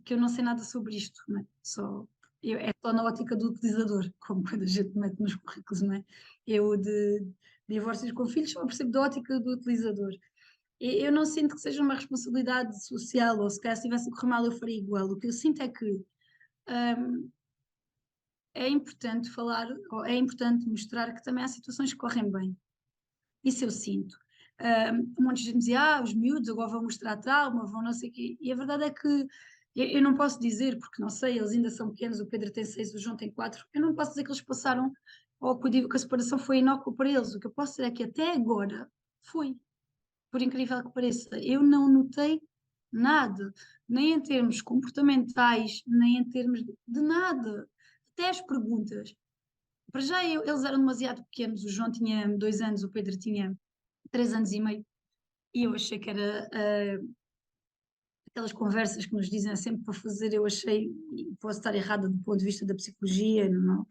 [SPEAKER 3] que eu não sei nada sobre isto, não é? É só na ótica do utilizador, como quando a gente mete nos currículos, não é? Eu de divórcios com filhos só percebo da ótica do utilizador. Eu não sinto que seja uma responsabilidade social, ou se calhar se tivesse a correr mal eu faria igual. O que eu sinto é que é importante falar, ou é importante mostrar que também há situações que correm bem. Isso eu sinto. Um monte de gente dizia, os miúdos agora vão mostrar trauma, vão não sei o quê. E a verdade é que eu não posso dizer, porque não sei, eles ainda são pequenos, o Pedro tem 6, o João tem 4, eu não posso dizer que eles passaram, ou que a separação foi inócua para eles. O que eu posso dizer é que até agora foi, por incrível que pareça, eu não notei nada, nem em termos comportamentais, nem em termos de nada. Até as perguntas. Para já eles eram demasiado pequenos, o João tinha 2 anos, o Pedro tinha 3 anos e meio, e eu achei que era aquelas conversas que nos dizem sempre para fazer, eu achei, e posso estar errada do ponto de vista da psicologia, não,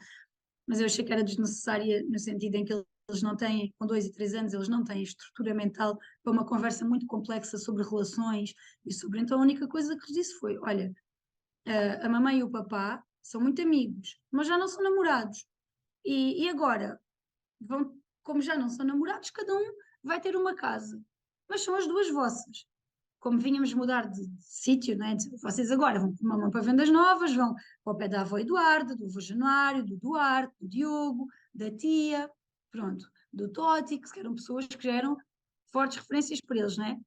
[SPEAKER 3] mas eu achei que era desnecessária no sentido em que eles não têm, com 2 e 3 anos, eles não têm estrutura mental para uma conversa muito complexa sobre relações e sobre. Então a única coisa que lhes disse foi: olha, a mamãe e o papá são muito amigos, mas já não são namorados. E agora, como já não são namorados, cada um vai ter uma casa, mas são as duas vossas. Como vínhamos mudar de sítio, né? Vocês agora vão para Vendas Novas, vão para o pé da avó Eduarda, do avô Januário, do Duarte, do Diogo, da tia, pronto, do Toti, que eram pessoas que já eram fortes referências para eles, né?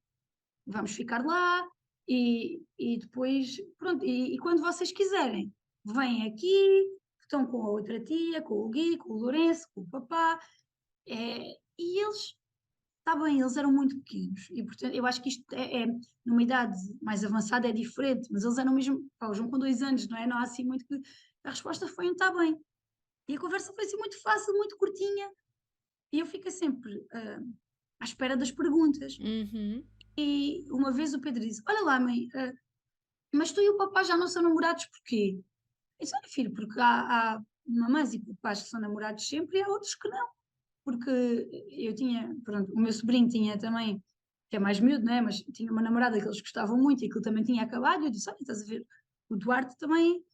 [SPEAKER 3] Vamos ficar lá e depois, pronto, e quando vocês quiserem, vêm aqui, estão com a outra tia, com o Gui, com o Lourenço, com o papá, e eles, está bem, eles eram muito pequenos e portanto eu acho que isto numa idade mais avançada é diferente, mas eles eram mesmo, pá, o João com 2 anos, não é? Não há assim muito que, a resposta foi um está bem. E a conversa foi assim muito fácil, muito curtinha, e eu fico sempre à espera das perguntas.
[SPEAKER 1] Uhum.
[SPEAKER 3] E uma vez o Pedro disse: olha lá, mãe, mas tu e o papá já não são namorados porquê? Eu disse: olha, filho, porque há mamães e papás que são namorados sempre e há outros que não. Porque eu tinha, pronto, o meu sobrinho tinha também, que é mais miúdo, né? Mas tinha uma namorada que eles gostavam muito e aquilo também tinha acabado. E eu disse: olha, estás a ver, o Duarte também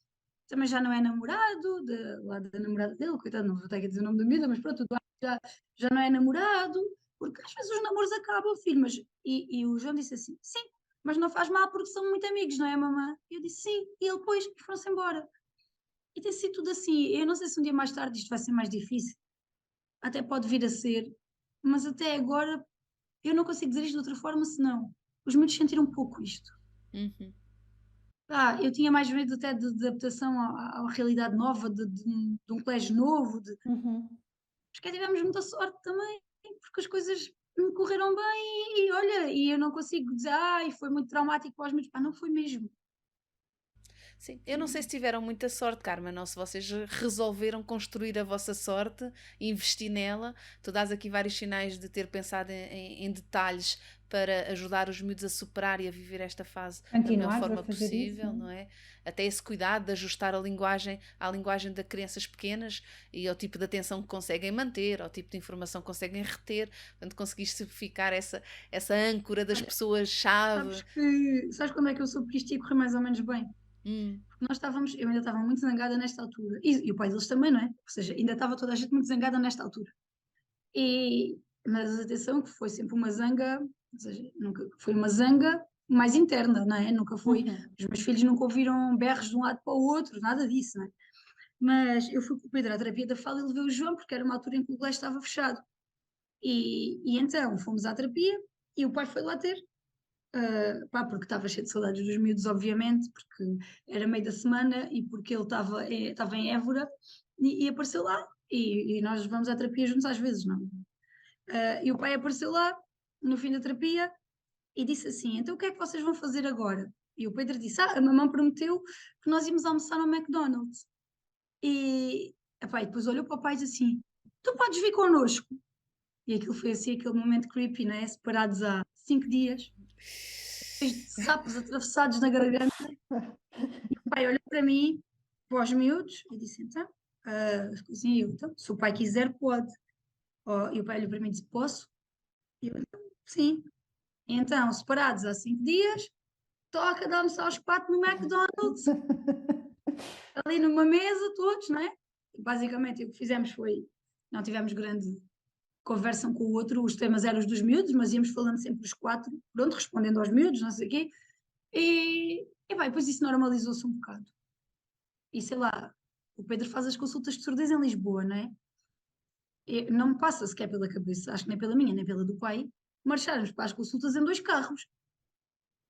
[SPEAKER 3] já não é namorado, lá da namorada dele, coitado, não vou até aqui dizer o nome da miúda, mas pronto, o Duarte já não é namorado, porque às vezes os namoros acabam, filho. E o João disse assim: sim, mas não faz mal porque são muito amigos, não é, mamã? E eu disse sim, e ele depois foram-se embora. E tem sido tudo assim. Eu não sei se um dia mais tarde isto vai ser mais difícil, até pode vir a ser, mas até agora eu não consigo dizer isto de outra forma senão os miúdos sentiram um pouco isto.
[SPEAKER 1] Uhum.
[SPEAKER 3] Eu tinha mais medo até de adaptação à realidade nova, de um colégio novo,
[SPEAKER 2] Uhum.
[SPEAKER 3] mas que tivemos muita sorte também, porque as coisas me correram bem e olha, e eu não consigo dizer, ai, foi muito traumático para os meus, pá, não foi mesmo.
[SPEAKER 1] Sim, eu não sei se tiveram muita sorte, Carmen, ou se vocês resolveram construir a vossa sorte e investir nela. Tu dás aqui vários sinais de ter pensado em detalhes para ajudar os miúdos a superar e a viver esta fase da melhor
[SPEAKER 2] Continuares a
[SPEAKER 1] forma
[SPEAKER 2] fazer isso,
[SPEAKER 1] possível,
[SPEAKER 2] não
[SPEAKER 1] não é? Até esse cuidado de ajustar a linguagem à linguagem de crianças pequenas e ao tipo de atenção que conseguem manter, ao tipo de informação que conseguem reter. Portanto, conseguiste ficar essa âncora das
[SPEAKER 3] Olha,
[SPEAKER 1] pessoas-chave.
[SPEAKER 3] sabes quando é que eu soube que isto ia correr mais ou menos bem?
[SPEAKER 1] Hum,
[SPEAKER 3] Porque eu ainda estava muito zangada nesta altura, e o pai deles também, não é? Ou seja, ainda estava toda a gente muito zangada nesta altura. Mas atenção que foi sempre uma zanga, ou seja, nunca, foi uma zanga mais interna, não é? Nunca foi,
[SPEAKER 2] Uhum.
[SPEAKER 3] os meus filhos nunca ouviram berros de um lado para o outro, nada disso, não é? Mas eu fui com o Pedro à terapia da fala e levei o João, porque era uma altura em que o colégio estava fechado. E então fomos à terapia e o pai foi lá ter, porque estava cheio de saudades dos miúdos, obviamente, porque era meio da semana e porque ele estava em Évora e apareceu lá. E nós vamos à terapia juntos às vezes, não? E o pai apareceu lá no fim da terapia e disse assim: Então o que é que vocês vão fazer agora? E o Pedro disse: a mamãe prometeu que nós íamos almoçar no McDonald's. E depois olhou para o pai e disse assim: Tu podes vir connosco. E aquilo foi assim, aquele momento creepy, né? Separados há 5 dias, cheios de sapos atravessados na garganta. E o pai olhou para mim, para os miúdos, e disse: Então, assim, então, se o pai quiser, pode. Oh, e o pai olhou para mim e disse: Posso? E eu, então, sim. Então, separados há 5 dias, toca de almoçar os 4 no McDonald's, ali numa mesa, todos, não é? E basicamente o que fizemos foi, não tivemos grande conversa um com o outro, os temas eram os dos miúdos, mas íamos falando sempre os 4, pronto, respondendo aos miúdos, não sei o quê, depois isso normalizou-se um bocado. E sei lá, o Pedro faz as consultas de surdez em Lisboa, não é? E não me passa sequer pela cabeça, acho que nem pela minha, nem pela do pai, marcharmos para as consultas em 2 carros.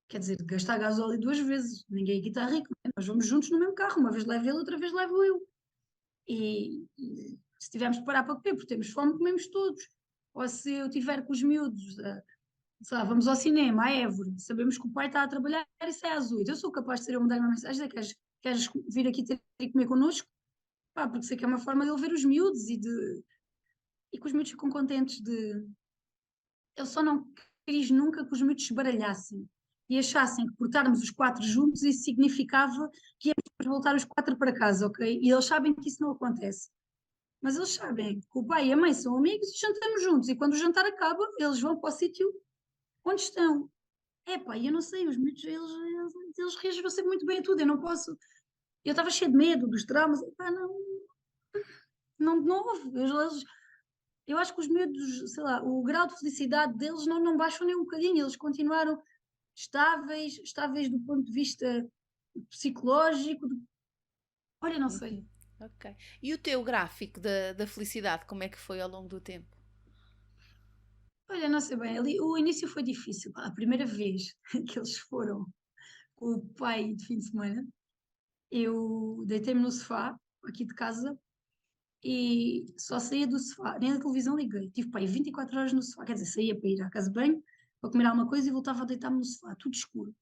[SPEAKER 3] Quer dizer, gastar gasóleo 2 vezes. Ninguém aqui está rico, né? Nós vamos juntos no mesmo carro. Uma vez leva ele, outra vez levo eu. E se tivermos de parar para comer, porque temos fome, comemos todos. Ou se eu tiver com os miúdos, sei lá, vamos ao cinema, à Évora, sabemos que o pai está a trabalhar e sai às 8. Eu sou capaz de ser eu mandar uma mensagem, queres vir aqui ter e comer connosco? Pá, porque sei que é uma forma de ele ver os miúdos e que os miúdos ficam contentes de. Eu só não quis nunca que os miúdos se baralhassem e achassem que por estarmos os 4 juntos isso significava que íamos depois voltar os 4 para casa, ok? E eles sabem que isso não acontece. Mas eles sabem que o pai e a mãe são amigos e jantamos juntos. E quando o jantar acaba, eles vão para o sítio onde estão. Pá, eu não sei, os miúdos, eles reagiram sempre muito bem a tudo. Eu não posso. Eu estava cheio de medo dos traumas. Pá, não, não de novo. Eu acho que os miúdos, sei lá, o grau de felicidade deles não baixou nem um bocadinho. Eles continuaram estáveis do ponto de vista psicológico. Olha, não sei.
[SPEAKER 1] uhum, ok. E o teu gráfico da felicidade, como é que foi ao longo do tempo?
[SPEAKER 3] Olha, não sei bem. Ali, o início foi difícil. A primeira vez que eles foram com o pai de fim de semana, eu deitei-me no sofá aqui de casa e só saía do sofá, nem a televisão liguei. Tive pai 24 horas no sofá, quer dizer, saía para ir à casa de banho, para comer alguma coisa e voltava a deitar-me no sofá, tudo escuro.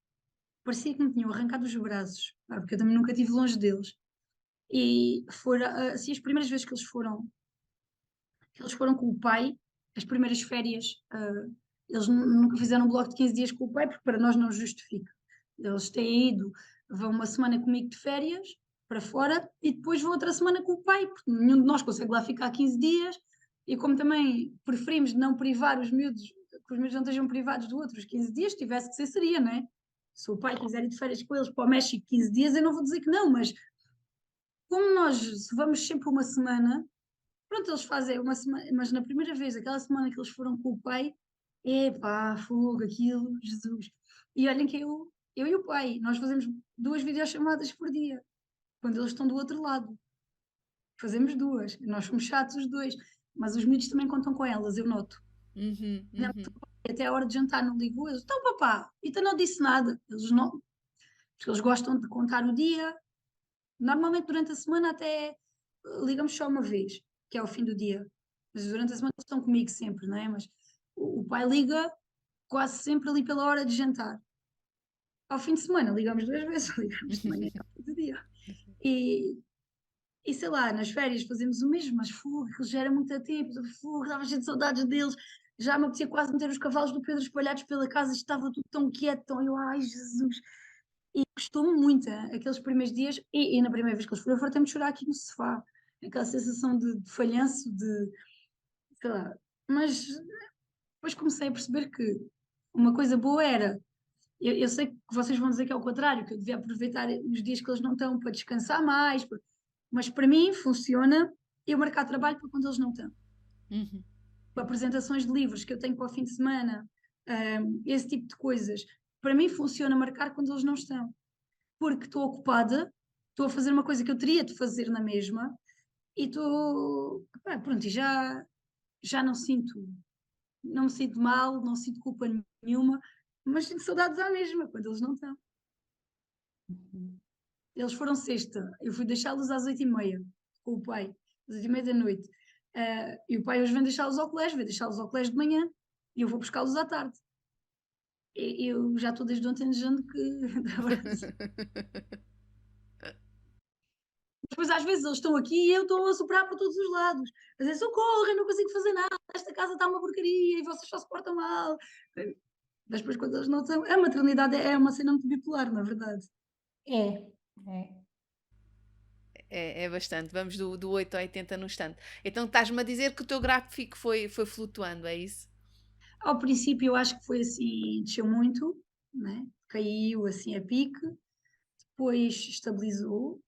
[SPEAKER 3] Parecia que me tinham arrancado os braços, porque eu também nunca estive longe deles. E foram assim as primeiras vezes que eles foram com o pai, as primeiras férias, eles nunca fizeram um bloco de 15 dias com o pai, porque para nós não justifica. Eles têm ido, vão uma semana comigo de férias para fora e depois vão outra semana com o pai, porque nenhum de nós consegue lá ficar 15 dias. E como também preferimos não privar os miúdos, que os miúdos não estejam privados de outros 15 dias, se tivesse que ser, seria, não é? Se o pai quiser ir de férias com eles para o México 15 dias, eu não vou dizer que não, mas como nós se vamos sempre uma semana, pronto, eles fazem uma semana, mas na primeira vez, aquela semana que eles foram com o pai, Epá, fogo, aquilo, Jesus. E olhem que eu e o pai, nós fazemos 2 videochamadas por dia, quando eles estão do outro lado. Fazemos 2. Nós somos chatos os 2, mas os miúdos também contam com elas, eu noto.
[SPEAKER 1] Uhum,
[SPEAKER 3] Não,
[SPEAKER 1] uhum.
[SPEAKER 3] até a hora de jantar não ligou, eles, então papá, então não disse nada. Eles não, porque eles gostam de contar o dia. Normalmente durante a semana até ligamos só uma vez, que é ao fim do dia. Mas durante a semana eles estão comigo sempre, não é? Mas o pai liga quase sempre ali pela hora de jantar. Ao fim de semana ligamos 2 vezes, ligamos de manhã e ao fim do dia. E, e sei lá, nas férias fazemos o mesmo, mas fogo, que gera muito tempo, fogo, estava cheio de saudades deles. Já me apetecia quase meter os cavalos do Pedro espalhados pela casa, estava tudo tão quieto, tão eu, ai Jesus. E custou-me muito aqueles primeiros dias, e na primeira vez que eles foram, eu fartei-me de chorar aqui no sofá. Aquela sensação de falhanço, de sei lá. Mas depois comecei a perceber que uma coisa boa era. Eu sei que vocês vão dizer que é o contrário, que eu devia aproveitar os dias que eles não estão para descansar mais, mas para mim funciona eu marcar trabalho para quando eles não estão.
[SPEAKER 1] Uhum.
[SPEAKER 3] Para apresentações de livros que eu tenho para o fim de semana, esse tipo de coisas. Para mim funciona marcar quando eles não estão, porque estou ocupada, estou a fazer uma coisa que eu teria de fazer na mesma e estou, pronto, e já não me sinto mal, não sinto culpa nenhuma, mas sinto saudades à mesma quando eles não estão.
[SPEAKER 2] Uhum.
[SPEAKER 3] Eles foram sexta, eu fui deixá-los às 8h30 com o pai, às 8h30 da noite. E o pai hoje vem deixá-los ao colégio, vem deixá-los ao colégio de manhã e eu vou buscá-los à tarde. Eu já estou desde ontem dizendo que. Depois às vezes eles estão aqui e eu estou a soprar para todos os lados. A dizer, socorro, eu não consigo fazer nada, esta casa está uma porcaria e vocês só se portam mal. Mas depois quando eles não estão. A maternidade é uma cena muito bipolar, na verdade.
[SPEAKER 2] É, é.
[SPEAKER 1] É bastante. Vamos do 8 ao 80 no instante. Então estás-me a dizer que o teu gráfico foi flutuando, é isso?
[SPEAKER 3] Ao princípio eu acho que foi assim, desceu muito, né? Caiu assim a pique, depois estabilizou,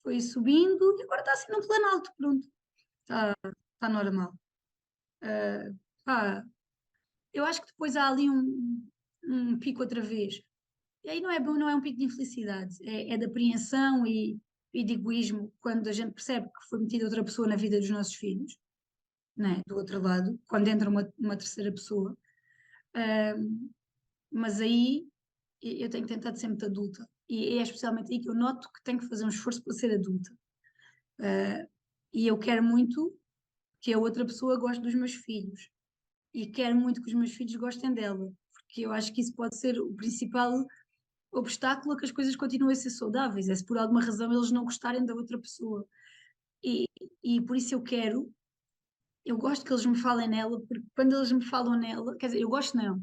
[SPEAKER 3] foi subindo e agora está assim num plano alto, pronto, está normal. Pá, eu acho que depois há ali um pico outra vez. E aí não é bom, não é um pico de infelicidade, é de apreensão e de egoísmo quando a gente percebe que foi metida outra pessoa na vida dos nossos filhos, né? Do outro lado, quando entra uma terceira pessoa. Mas aí eu tenho tentado ser muito adulta e é especialmente aí que eu noto que tenho que fazer um esforço para ser adulta. E eu quero muito que a outra pessoa goste dos meus filhos e quero muito que os meus filhos gostem dela, porque eu acho que isso pode ser o principal obstáculo a que as coisas continuem a ser saudáveis, é se por alguma razão eles não gostarem da outra pessoa. E, e por isso eu gosto que eles me falem nela, porque quando eles me falam nela, quer dizer, eu gosto não,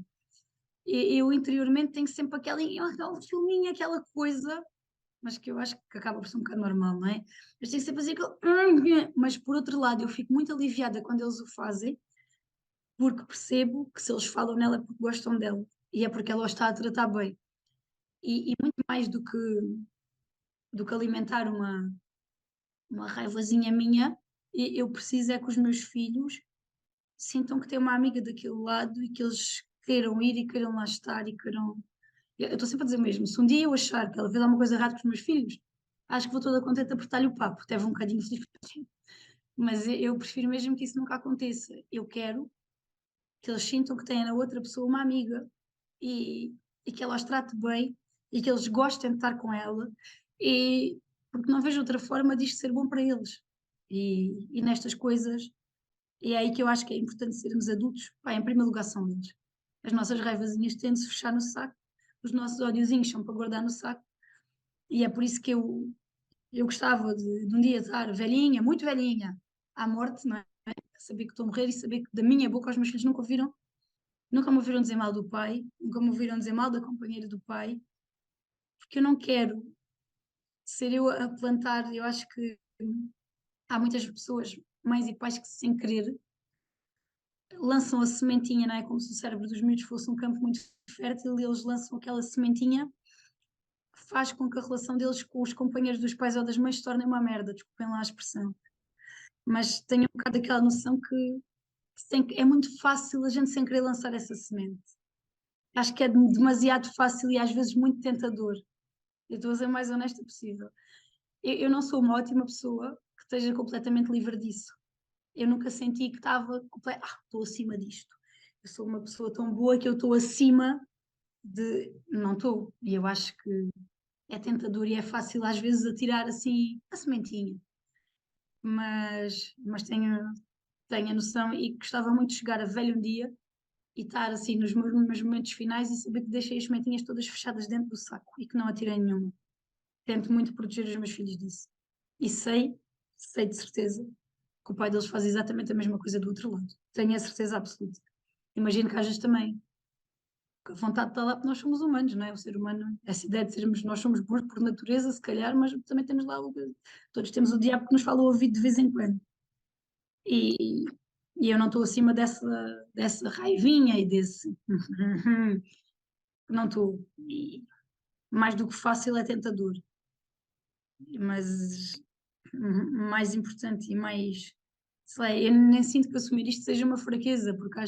[SPEAKER 3] eu interiormente tenho sempre aquele filminho, aquela coisa, mas que eu acho que acaba por ser um bocado normal, não é? Mas tenho sempre assim aquele. Mas por outro lado, eu fico muito aliviada quando eles o fazem, porque percebo que se eles falam nela é porque gostam dela e é porque ela o está a tratar bem. E muito mais do que alimentar uma raivazinha minha, eu preciso é que os meus filhos sintam que têm uma amiga daquele lado e que eles queiram ir e queiram lá estar e queiram. Eu estou sempre a dizer o mesmo. Se um dia eu achar que ela fez alguma coisa errada com os meus filhos, acho que vou toda contente a apertar-lhe o papo. Teve um bocadinho feliz, mas eu prefiro mesmo que isso nunca aconteça. Eu quero que eles sintam que têm na outra pessoa uma amiga e que ela os trate bem e que eles gostem de estar com ela, e, porque não vejo outra forma disto ser bom para eles. E nestas coisas, é aí que eu acho que é importante sermos adultos. Pá, em primeiro lugar são eles. As nossas raivazinhas têm de se fechar no saco, os nossos ódiozinhos são para guardar no saco, e é por isso que eu gostava de um dia estar velhinha, muito velhinha, à morte, não é? Saber que estou a morrer e saber que da minha boca os meus filhos nunca me ouviram dizer mal do pai, nunca me ouviram dizer mal da companheira do pai, porque eu não quero ser eu a plantar. Eu acho que há muitas pessoas, mães e pais, que sem querer lançam a sementinha, não é? Como se o cérebro dos miúdos fosse um campo muito fértil e eles lançam aquela sementinha que faz com que a relação deles com os companheiros dos pais ou das mães se torne uma merda, desculpem lá a expressão. Mas tenho um bocado aquela noção que é muito fácil a gente sem querer lançar essa semente. Acho que é demasiado fácil e às vezes muito tentador. Eu estou a ser o mais honesta possível. Eu não sou uma ótima pessoa que esteja completamente livre disso. Eu nunca senti que estava estou acima disto. Eu sou uma pessoa tão boa que eu estou acima de. Não estou. E eu acho que é tentador e é fácil às vezes atirar assim a sementinha. Mas tenho a noção e gostava muito de chegar a velho um dia e estar assim nos meus momentos finais e saber que deixei as sementinhas todas fechadas dentro do saco e que não atirei nenhuma. Tento muito proteger os meus filhos disso. E sei de certeza que o pai deles faz exatamente a mesma coisa do outro lado. Tenho a certeza absoluta. Imagino que às também. A vontade está lá porque nós somos humanos, não é? O ser humano, essa ideia de sermos, nós somos bons por natureza, se calhar, mas também temos lá, todos temos o diabo que nos fala ao ouvido de vez em quando. E, e eu não estou acima dessa raivinha e desse. Não estou. E mais do que fácil é tentador. Mas mais importante e mais. Sei lá, eu nem sinto que assumir isto seja uma fraqueza, porque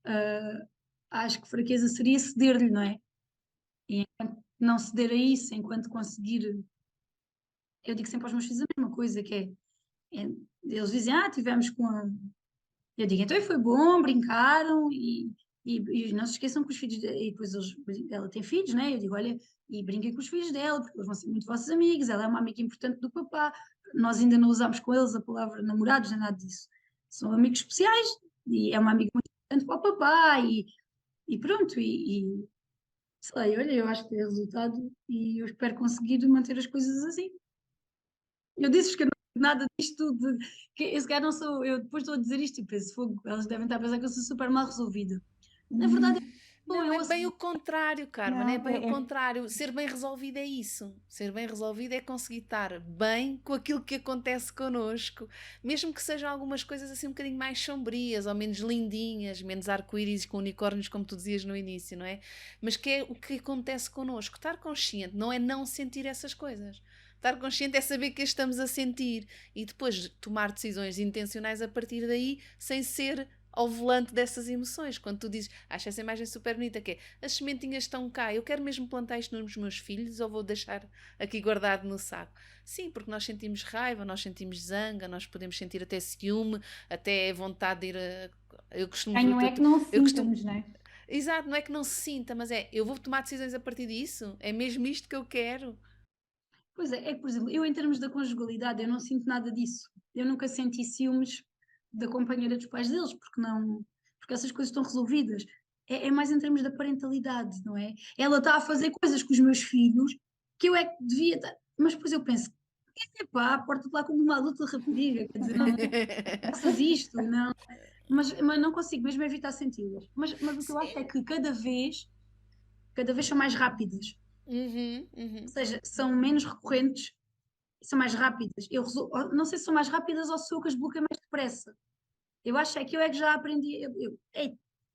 [SPEAKER 3] ah, acho que fraqueza seria ceder-lhe, não é? E enquanto não ceder a isso, enquanto conseguir. Eu digo sempre aos meus filhos a mesma coisa, é eles dizem, tivemos com a. Eu digo, então foi bom, brincaram e não se esqueçam que os filhos. E depois ela tem filhos, né? Eu digo, olha, e brinquem com os filhos dela, porque eles vão ser muito vossos amigos, ela é uma amiga importante do papá. Nós ainda não usamos com eles a palavra namorados, nem nada disso. São amigos especiais e é uma amiga muito importante para o papá e pronto. Sei lá, olha, eu acho que é resultado e eu espero conseguir manter as coisas assim. Eu disse que eu não sei nada disto, que esse cara não sou. Eu depois estou a dizer isto e penso, fogo, elas devem estar a pensar que eu sou super mal resolvida. Na verdade,
[SPEAKER 1] Não,
[SPEAKER 3] eu
[SPEAKER 1] é
[SPEAKER 3] ouço.
[SPEAKER 1] bem o contrário, Carmen, é
[SPEAKER 2] Não,
[SPEAKER 1] bem o contrário. Ser bem resolvido é isso. Ser bem resolvido é conseguir estar bem com aquilo que acontece connosco, mesmo que sejam algumas coisas assim um bocadinho mais sombrias ou menos lindinhas, menos arco-íris com unicórnios, como tu dizias no início, não é? Mas que é o que acontece connosco. Estar consciente não é não sentir essas coisas. Estar consciente é saber que as estamos a sentir e depois tomar decisões intencionais a partir daí, sem ser ao volante dessas emoções. Quando tu dizes, acho essa imagem super bonita, que é, as sementinhas estão cá, eu quero mesmo plantar isto nos meus filhos ou vou deixar aqui guardado no saco? Sim, porque nós sentimos raiva, nós sentimos zanga, nós podemos sentir até ciúme, até vontade de ir a... Eu costumo...
[SPEAKER 2] não é que não
[SPEAKER 1] Eu costumo...
[SPEAKER 2] sintamos, não é?
[SPEAKER 1] Exato, não é que não se sinta, mas é, eu vou tomar decisões a partir disso? É mesmo isto que eu quero?
[SPEAKER 3] Pois é, por exemplo, eu em termos da conjugalidade, eu não sinto nada disso. Eu nunca senti ciúmes da companheira dos pais deles, porque não, porque essas coisas estão resolvidas. É mais em termos da parentalidade, não é? Ela está a fazer coisas com os meus filhos que eu é que devia estar. Mas depois eu penso, epá, porta-te lá como uma adulta rapariga, quer dizer, não faças isto, não. Mas não consigo mesmo evitar senti-las. Mas o que eu acho é
[SPEAKER 1] Sim.
[SPEAKER 3] que cada vez são mais rápidas.
[SPEAKER 1] Uhum,
[SPEAKER 3] Ou
[SPEAKER 1] uhum.
[SPEAKER 3] seja, são menos recorrentes, são mais rápidas. Não sei se são mais rápidas ou se sou eu que as bloqueio mais depressa. Eu acho é que eu é que já aprendi.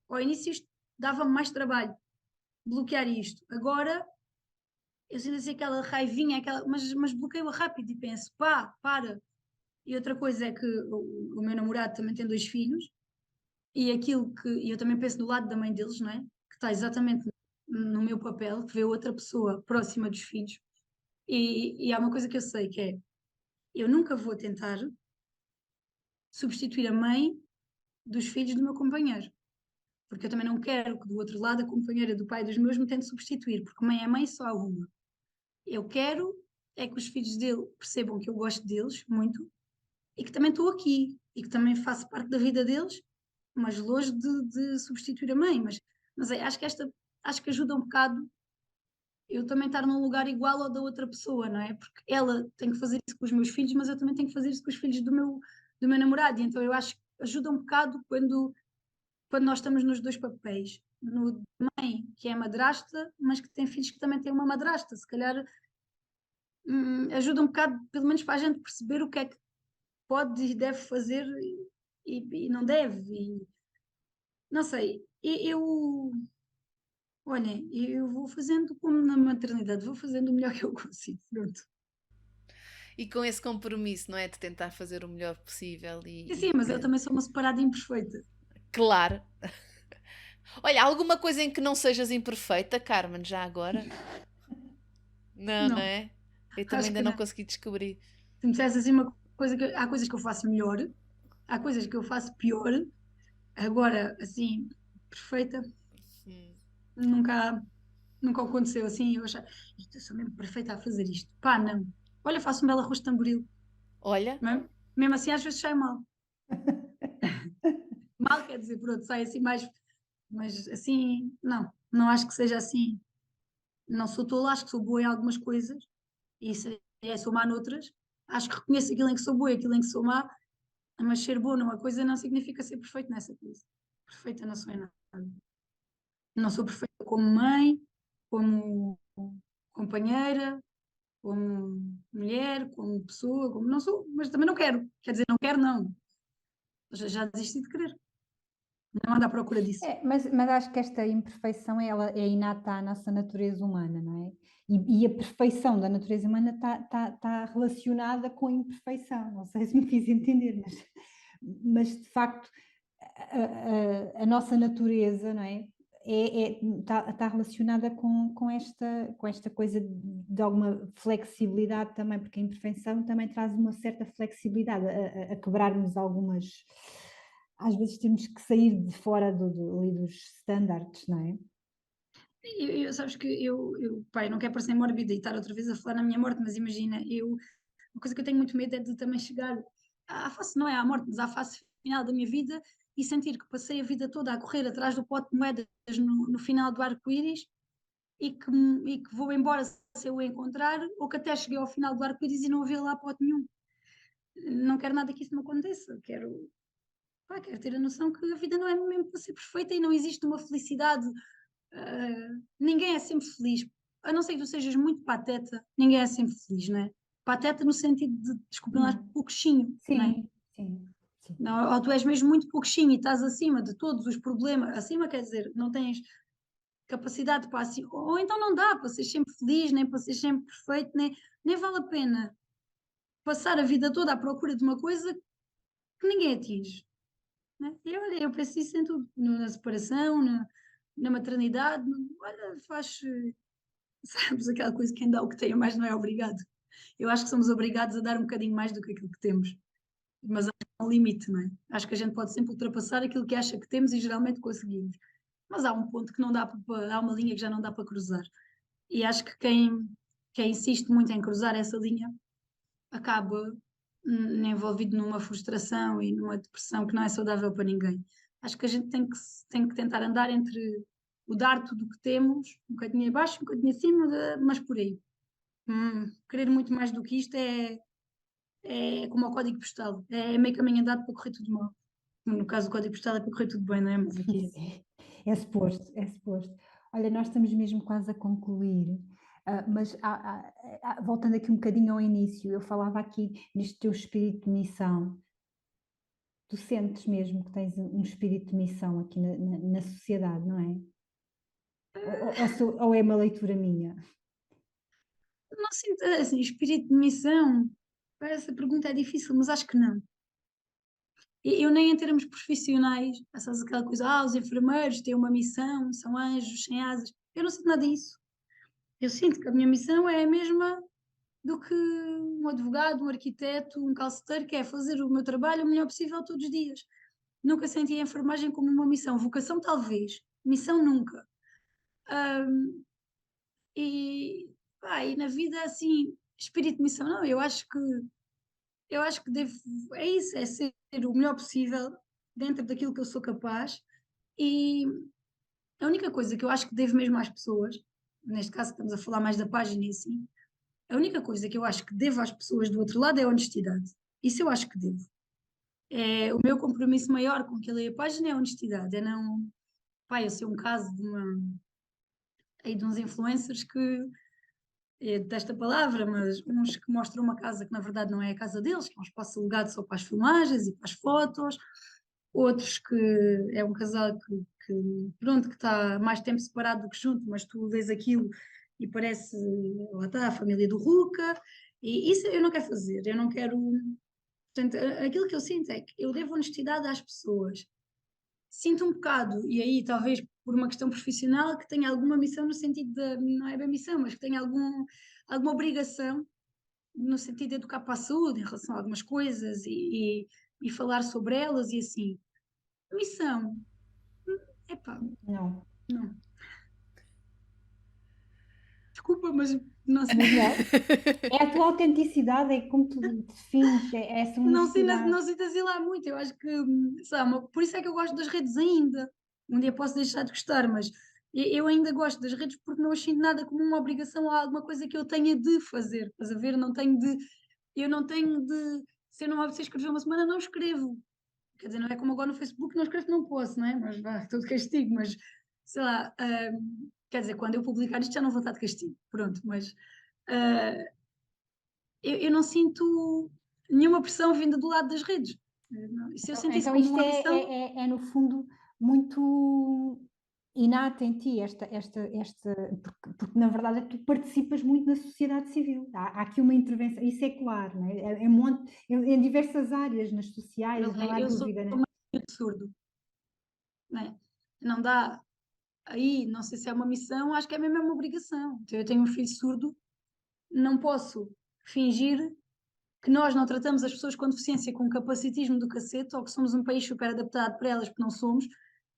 [SPEAKER 3] Ao início isto dava-me mais trabalho bloquear isto. Agora eu sinto assim aquela raivinha, mas bloqueio-a rápido e penso, pá, para. E outra coisa é que o meu namorado também tem 2 filhos e eu também penso do lado da mãe deles, não é? Que está exatamente no meu papel, que vê outra pessoa próxima dos filhos. E há uma coisa que eu sei que é, eu nunca vou tentar substituir a mãe dos filhos do meu companheiro, porque eu também não quero que do outro lado a companheira do pai dos meus me tente substituir, porque mãe é mãe só há uma. Eu quero é que os filhos dele percebam que eu gosto deles muito e que também estou aqui e que também faço parte da vida deles, mas longe de substituir a mãe. Mas acho que ajuda um bocado eu também estar num lugar igual ao da outra pessoa, não é? Porque ela tem que fazer isso com os meus filhos, mas eu também tenho que fazer isso com os filhos do meu namorado. E então eu acho que ajuda um bocado quando nós estamos nos dois papéis. No de mãe, que é madrasta, mas que tem filhos que também têm uma madrasta. Se calhar ajuda um bocado, pelo menos para a gente perceber o que é que pode e deve fazer e não deve. E, não sei, olhem, eu vou fazendo como na maternidade, vou fazendo o melhor que eu consigo. Pronto.
[SPEAKER 1] E com esse compromisso, não é? De tentar fazer o melhor possível
[SPEAKER 3] Sim, mas eu também sou uma separada imperfeita.
[SPEAKER 1] Claro. Olha, alguma coisa em que não sejas imperfeita, Carmen, já agora? Não, não
[SPEAKER 3] Não,
[SPEAKER 1] é? Eu também
[SPEAKER 3] acho
[SPEAKER 1] ainda
[SPEAKER 3] que
[SPEAKER 1] não
[SPEAKER 3] não.
[SPEAKER 1] consegui descobrir.
[SPEAKER 3] Se me dissesse assim uma coisa que há coisas que eu faço melhor, há coisas que eu faço pior. Agora, assim, perfeita,
[SPEAKER 1] Hum.
[SPEAKER 3] nunca, nunca aconteceu assim. Eu achar, isto, eu sou mesmo perfeita a fazer isto. Pá, não. Olha, faço um belo arroz de tamboril.
[SPEAKER 1] Olha,
[SPEAKER 3] Mesmo assim, às vezes sai mal. Mal quer dizer, pronto, sai assim mais. Mas assim, não. Não acho que seja assim. Não sou tola, acho que sou boa em algumas coisas. E isso sou má noutras. Acho que reconheço aquilo em que sou boa e aquilo em que sou má. Mas ser boa numa coisa não significa ser perfeito nessa coisa. Perfeita não sou em nada. Não sou perfeita como mãe, como companheira, como mulher, como pessoa, como não sou, mas também não quero. Quer dizer, não quero, não. Já desisti de querer. Não ando à procura disso.
[SPEAKER 2] Mas acho que esta imperfeição ela é inata à nossa natureza humana, não é? E a perfeição da natureza humana está relacionada com a imperfeição. Não sei se me fiz entender, mas de facto a nossa natureza, não é? Está relacionada com esta coisa de alguma flexibilidade também, porque a imperfeição também traz uma certa flexibilidade a quebrarmos algumas. Às vezes temos que sair de fora ali dos standards, não é?
[SPEAKER 3] Sabes que pai, não quero parecer mórbida e estar outra vez a falar na minha morte, mas imagina, uma coisa que eu tenho muito medo é de também chegar à face, não é à morte, mas à face final da minha vida e sentir que passei a vida toda a correr atrás do pote de moedas no final do arco-íris e que vou embora se eu o encontrar, ou que até cheguei ao final do arco-íris e não havia lá pote nenhum. Não quero nada que isso me aconteça, quero ter a noção que a vida não é mesmo para ser perfeita e não existe uma felicidade. Ninguém é sempre feliz, a não ser que tu sejas muito pateta, ninguém é sempre feliz, não é? Pateta no sentido de, desculpa lá,
[SPEAKER 2] Hum,
[SPEAKER 3] pouquinho, não é?
[SPEAKER 2] sim, sim, sim.
[SPEAKER 3] Não, ou tu és mesmo muito pouquinho e estás acima de todos os problemas, acima quer dizer, não tens capacidade para assim, ou então não dá para ser sempre feliz, nem para ser sempre perfeito, nem vale a pena passar a vida toda à procura de uma coisa que ninguém atinge. Né? E olha, eu penso isso em tudo, na separação, na maternidade, olha, faz, sabes, aquela coisa que quem dá o que tem mais não é obrigado. Eu acho que somos obrigados a dar um bocadinho mais do que aquilo que temos, mas acho que há um limite, não é? Acho que a gente pode sempre ultrapassar aquilo que acha que temos e geralmente conseguimos. Mas há um ponto que não dá para, há uma linha que já não dá para cruzar. E acho que quem insiste muito em cruzar essa linha acaba envolvido numa frustração e numa depressão que não é saudável para ninguém. Acho que a gente tem que tentar andar entre o dar tudo o que temos, um bocadinho abaixo, um bocadinho acima, mas por aí. Querer muito mais do que isto é como o código postal, é meio caminho andado para correr tudo mal. No caso, o código postal é para correr tudo bem, não é? Mas aqui
[SPEAKER 2] Sim, é suposto, é suposto. Olha, nós estamos mesmo quase a concluir, mas voltando aqui um bocadinho ao início, eu falava aqui neste teu espírito de missão. Tu sentes mesmo que tens um espírito de missão aqui na sociedade, não é? Ou é uma leitura minha?
[SPEAKER 3] não sinto assim, espírito de missão. Essa pergunta é difícil, mas acho que não. Eu nem em termos profissionais, sabes aquela coisa, os enfermeiros têm uma missão, são anjos sem asas. Eu não sinto nada disso. Eu sinto que a minha missão é a mesma do que um advogado, um arquiteto, um calceteiro, que é fazer o meu trabalho o melhor possível todos os dias. Nunca senti a enfermagem como uma missão. Vocação, talvez. Missão, nunca. E na vida, assim, espírito de missão, não. Eu acho que devo, é isso, é ser o melhor possível dentro daquilo que eu sou capaz. E a única coisa que eu acho que devo mesmo às pessoas, neste caso estamos a falar mais da página e assim, a única coisa que eu acho que devo às pessoas do outro lado é a honestidade. Isso eu acho que devo. É, o meu compromisso maior com aquilo aí a página é a honestidade, é não, pá, eu sei um caso aí de uns influencers que, desta palavra, mas uns que mostram uma casa que na verdade não é a casa deles, que é um espaço alugado só para as filmagens e para as fotos, outros que é um casal pronto, que está mais tempo separado do que junto, mas tu vês aquilo e parece, lá está, a família do Ruca, E isso eu não quero fazer, eu não quero. Portanto, aquilo que eu sinto é que eu devo honestidade às pessoas. Sinto um bocado, e aí talvez por uma questão profissional, que tenha alguma missão no sentido de, não é bem missão, mas que tenha alguma obrigação no sentido de educar para a saúde em relação a algumas coisas e falar sobre elas e assim. Missão, epá,
[SPEAKER 2] Não.
[SPEAKER 3] não. Desculpa, mas não sei.
[SPEAKER 2] Mas não. É a tua autenticidade, é como tu defines, é essa honestidade.
[SPEAKER 3] Não sinto assim lá muito. Eu acho que, sei lá, por isso é que eu gosto das redes ainda. Um dia posso deixar de gostar, mas eu ainda gosto das redes porque não as sinto nada como uma obrigação ou alguma coisa que eu tenha de fazer. Estás a ver? Eu não tenho de, se eu não me apetecer escrever uma semana, não escrevo. Quer dizer, não é como agora no Facebook, não escrevo, não posso, não é? Mas vá, estou de castigo, mas sei lá, quer dizer, quando eu publicar isto já não vou estar de castigo, pronto, mas ah, eu não sinto nenhuma pressão vinda do lado das redes. Se eu sentisse
[SPEAKER 2] Então
[SPEAKER 3] como
[SPEAKER 2] isto
[SPEAKER 3] uma missão,
[SPEAKER 2] no fundo, muito inato em ti, porque na verdade tu participas muito na sociedade civil. Há aqui uma intervenção, isso é claro, não é? Em diversas áreas, nas sociais, não há
[SPEAKER 3] eu sou
[SPEAKER 2] dúvida, não é?
[SPEAKER 3] meio absurdo, não é? Não dá. Aí, não sei se é uma missão, acho que é mesmo uma obrigação. Então, eu tenho um filho surdo, não posso fingir que nós não tratamos as pessoas com deficiência com capacitismo do cacete ou que somos um país super adaptado para elas, porque não somos.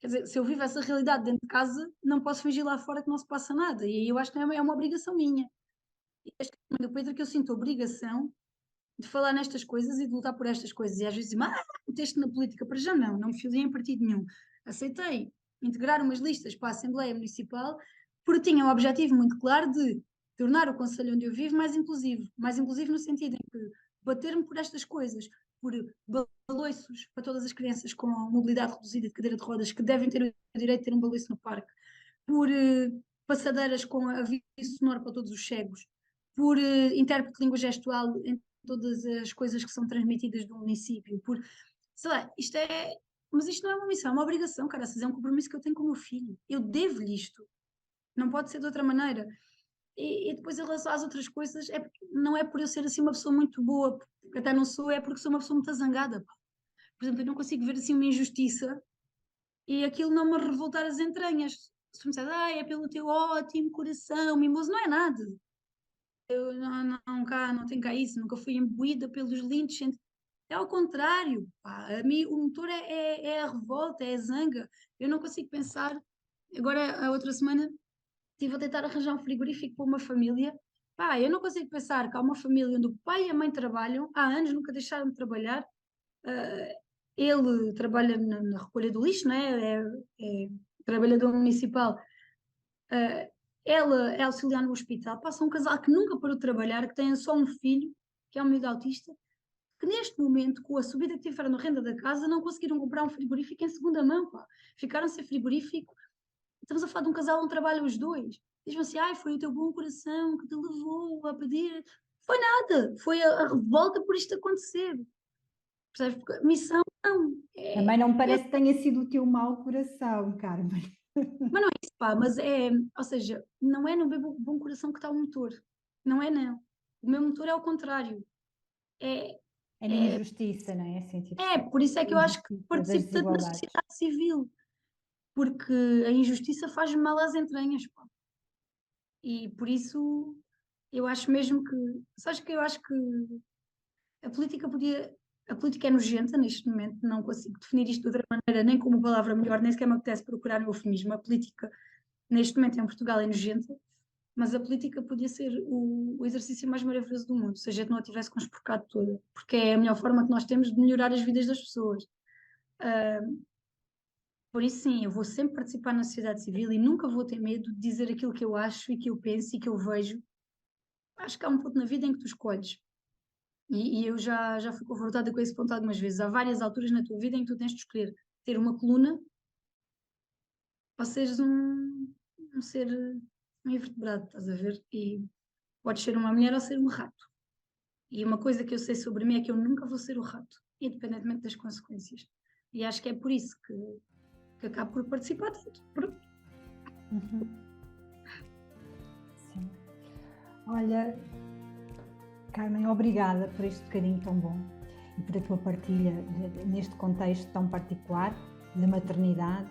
[SPEAKER 3] Quer dizer, se eu vivo essa realidade dentro de casa, não posso fingir lá fora que não se passa nada. E aí eu acho que é uma obrigação minha. E este é o Pedro que eu sinto obrigação de falar nestas coisas e de lutar por estas coisas. E às vezes dizem, meteste na política. Para já não me filiei em partido nenhum. Aceitei integrar umas listas para a Assembleia Municipal porque tinha um objetivo muito claro de tornar o concelho onde eu vivo mais inclusivo no sentido em que bater-me por estas coisas, por baloiços para todas as crianças com mobilidade reduzida de cadeira de rodas que devem ter o direito de ter um baloiço no parque, por passadeiras com aviso sonoro para todos os cegos, por intérprete de língua gestual em todas as coisas que são transmitidas do município, por, sei lá, mas isto não é uma missão, é uma obrigação, cara, é um compromisso que eu tenho com o meu filho, eu devo-lhe isto, não pode ser de outra maneira. E depois em relação às outras coisas, não é por eu ser assim uma pessoa muito boa, porque até não sou, é porque sou uma pessoa muito zangada. Pá. Por exemplo, eu não consigo ver assim uma injustiça e aquilo não me revoltar as entranhas. Se me disser, é pelo teu ótimo coração, mimoso, não é nada. Eu não tenho cá isso, nunca fui imbuída pelos lindos. É ao contrário, pá. A mim o motor é a revolta, é a zanga. Eu não consigo pensar. Agora, a outra semana, estive a tentar arranjar um frigorífico para uma família. Pá, eu não consigo pensar que há uma família onde o pai e a mãe trabalham, há anos nunca deixaram de trabalhar. Ele trabalha na recolha do lixo, não é? É trabalhador municipal. Ela é auxiliar no hospital. Passa um casal que nunca parou de trabalhar, que tem só um filho, que é um miúdo autista, que neste momento, com a subida que tiveram na renda da casa, não conseguiram comprar um frigorífico em segunda mão. Pá. Ficaram sem frigorífico. Estamos a falar de um casal onde trabalham os dois. Diz-me assim, foi o teu bom coração que te levou a pedir. Foi nada, foi a revolta por isto acontecer. Percebes? Porque missão, não.
[SPEAKER 2] Também não me parece que tenha sido o teu mau coração, Carmen.
[SPEAKER 3] Mas não é isso, pá, ou seja, não é no meu bom coração que está o motor. Não é, não. O meu motor é o contrário. É,
[SPEAKER 2] É na injustiça, não é? Sentir
[SPEAKER 3] por isso é que eu acho que
[SPEAKER 2] das
[SPEAKER 3] participo tanto na
[SPEAKER 2] desigualdades.
[SPEAKER 3] sociedade civil. Porque a injustiça faz mal às entranhas, pá. E por isso eu acho mesmo que. Sabes que eu acho que a política podia. A política é nojenta neste momento, não consigo definir isto de outra maneira, nem como palavra melhor, nem sequer me apetece procurar um eufemismo. A política, neste momento, em Portugal, é nojenta, mas a política podia ser o exercício mais maravilhoso do mundo, se a gente não a tivesse conspurcado toda, porque é a melhor forma que nós temos de melhorar as vidas das pessoas. Por isso, sim, eu vou sempre participar na sociedade civil e nunca vou ter medo de dizer aquilo que eu acho e que eu penso e que eu vejo. Acho que há um ponto na vida em que tu escolhes. E eu já fui confrontada com esse ponto algumas vezes. Há várias alturas na tua vida em que tu tens de escolher ter uma coluna ou seres um ser, um invertebrado, estás a ver? E podes ser uma mulher ou ser um rato. E uma coisa que eu sei sobre mim é que eu nunca vou ser o rato, independentemente das consequências. E acho que é por isso que acabo por participar tanto. Pronto.
[SPEAKER 2] Sim. Olha, Carmen, obrigada por este bocadinho tão bom e por a tua partilha neste contexto tão particular da maternidade.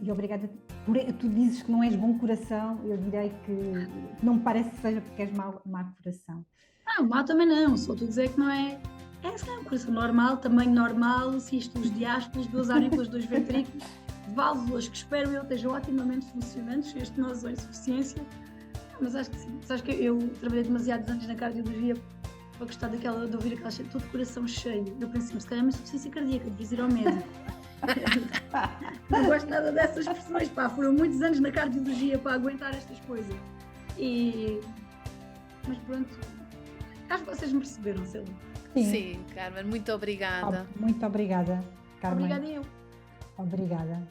[SPEAKER 2] E obrigada por. Tu dizes que não és bom coração, eu direi que não me parece que seja porque és mau coração.
[SPEAKER 3] Não, mal também não, só estou a dizer que não é. É um coração normal, tamanho normal, cistolos diástolos, 2 aurículas, 2 ventrículos, válvulas que espero eu estejam otimamente funcionantes, cheias de nós ou insuficiência. Mas acho que sim. Sabes que eu trabalhei demasiados anos na cardiologia para gostar de ouvir aquela cheia, todo o coração cheio. Eu pensei, se calhar é uma insuficiência cardíaca, devias ir ao médico. Não gosto nada dessas expressões, pá, foram muitos anos na cardiologia para aguentar estas coisas. Mas pronto, acho que vocês me perceberam, sei lá.
[SPEAKER 1] Sim, Carmen, muito obrigada.
[SPEAKER 2] Muito obrigada, Carmen.
[SPEAKER 3] Obrigada eu.
[SPEAKER 2] Obrigada.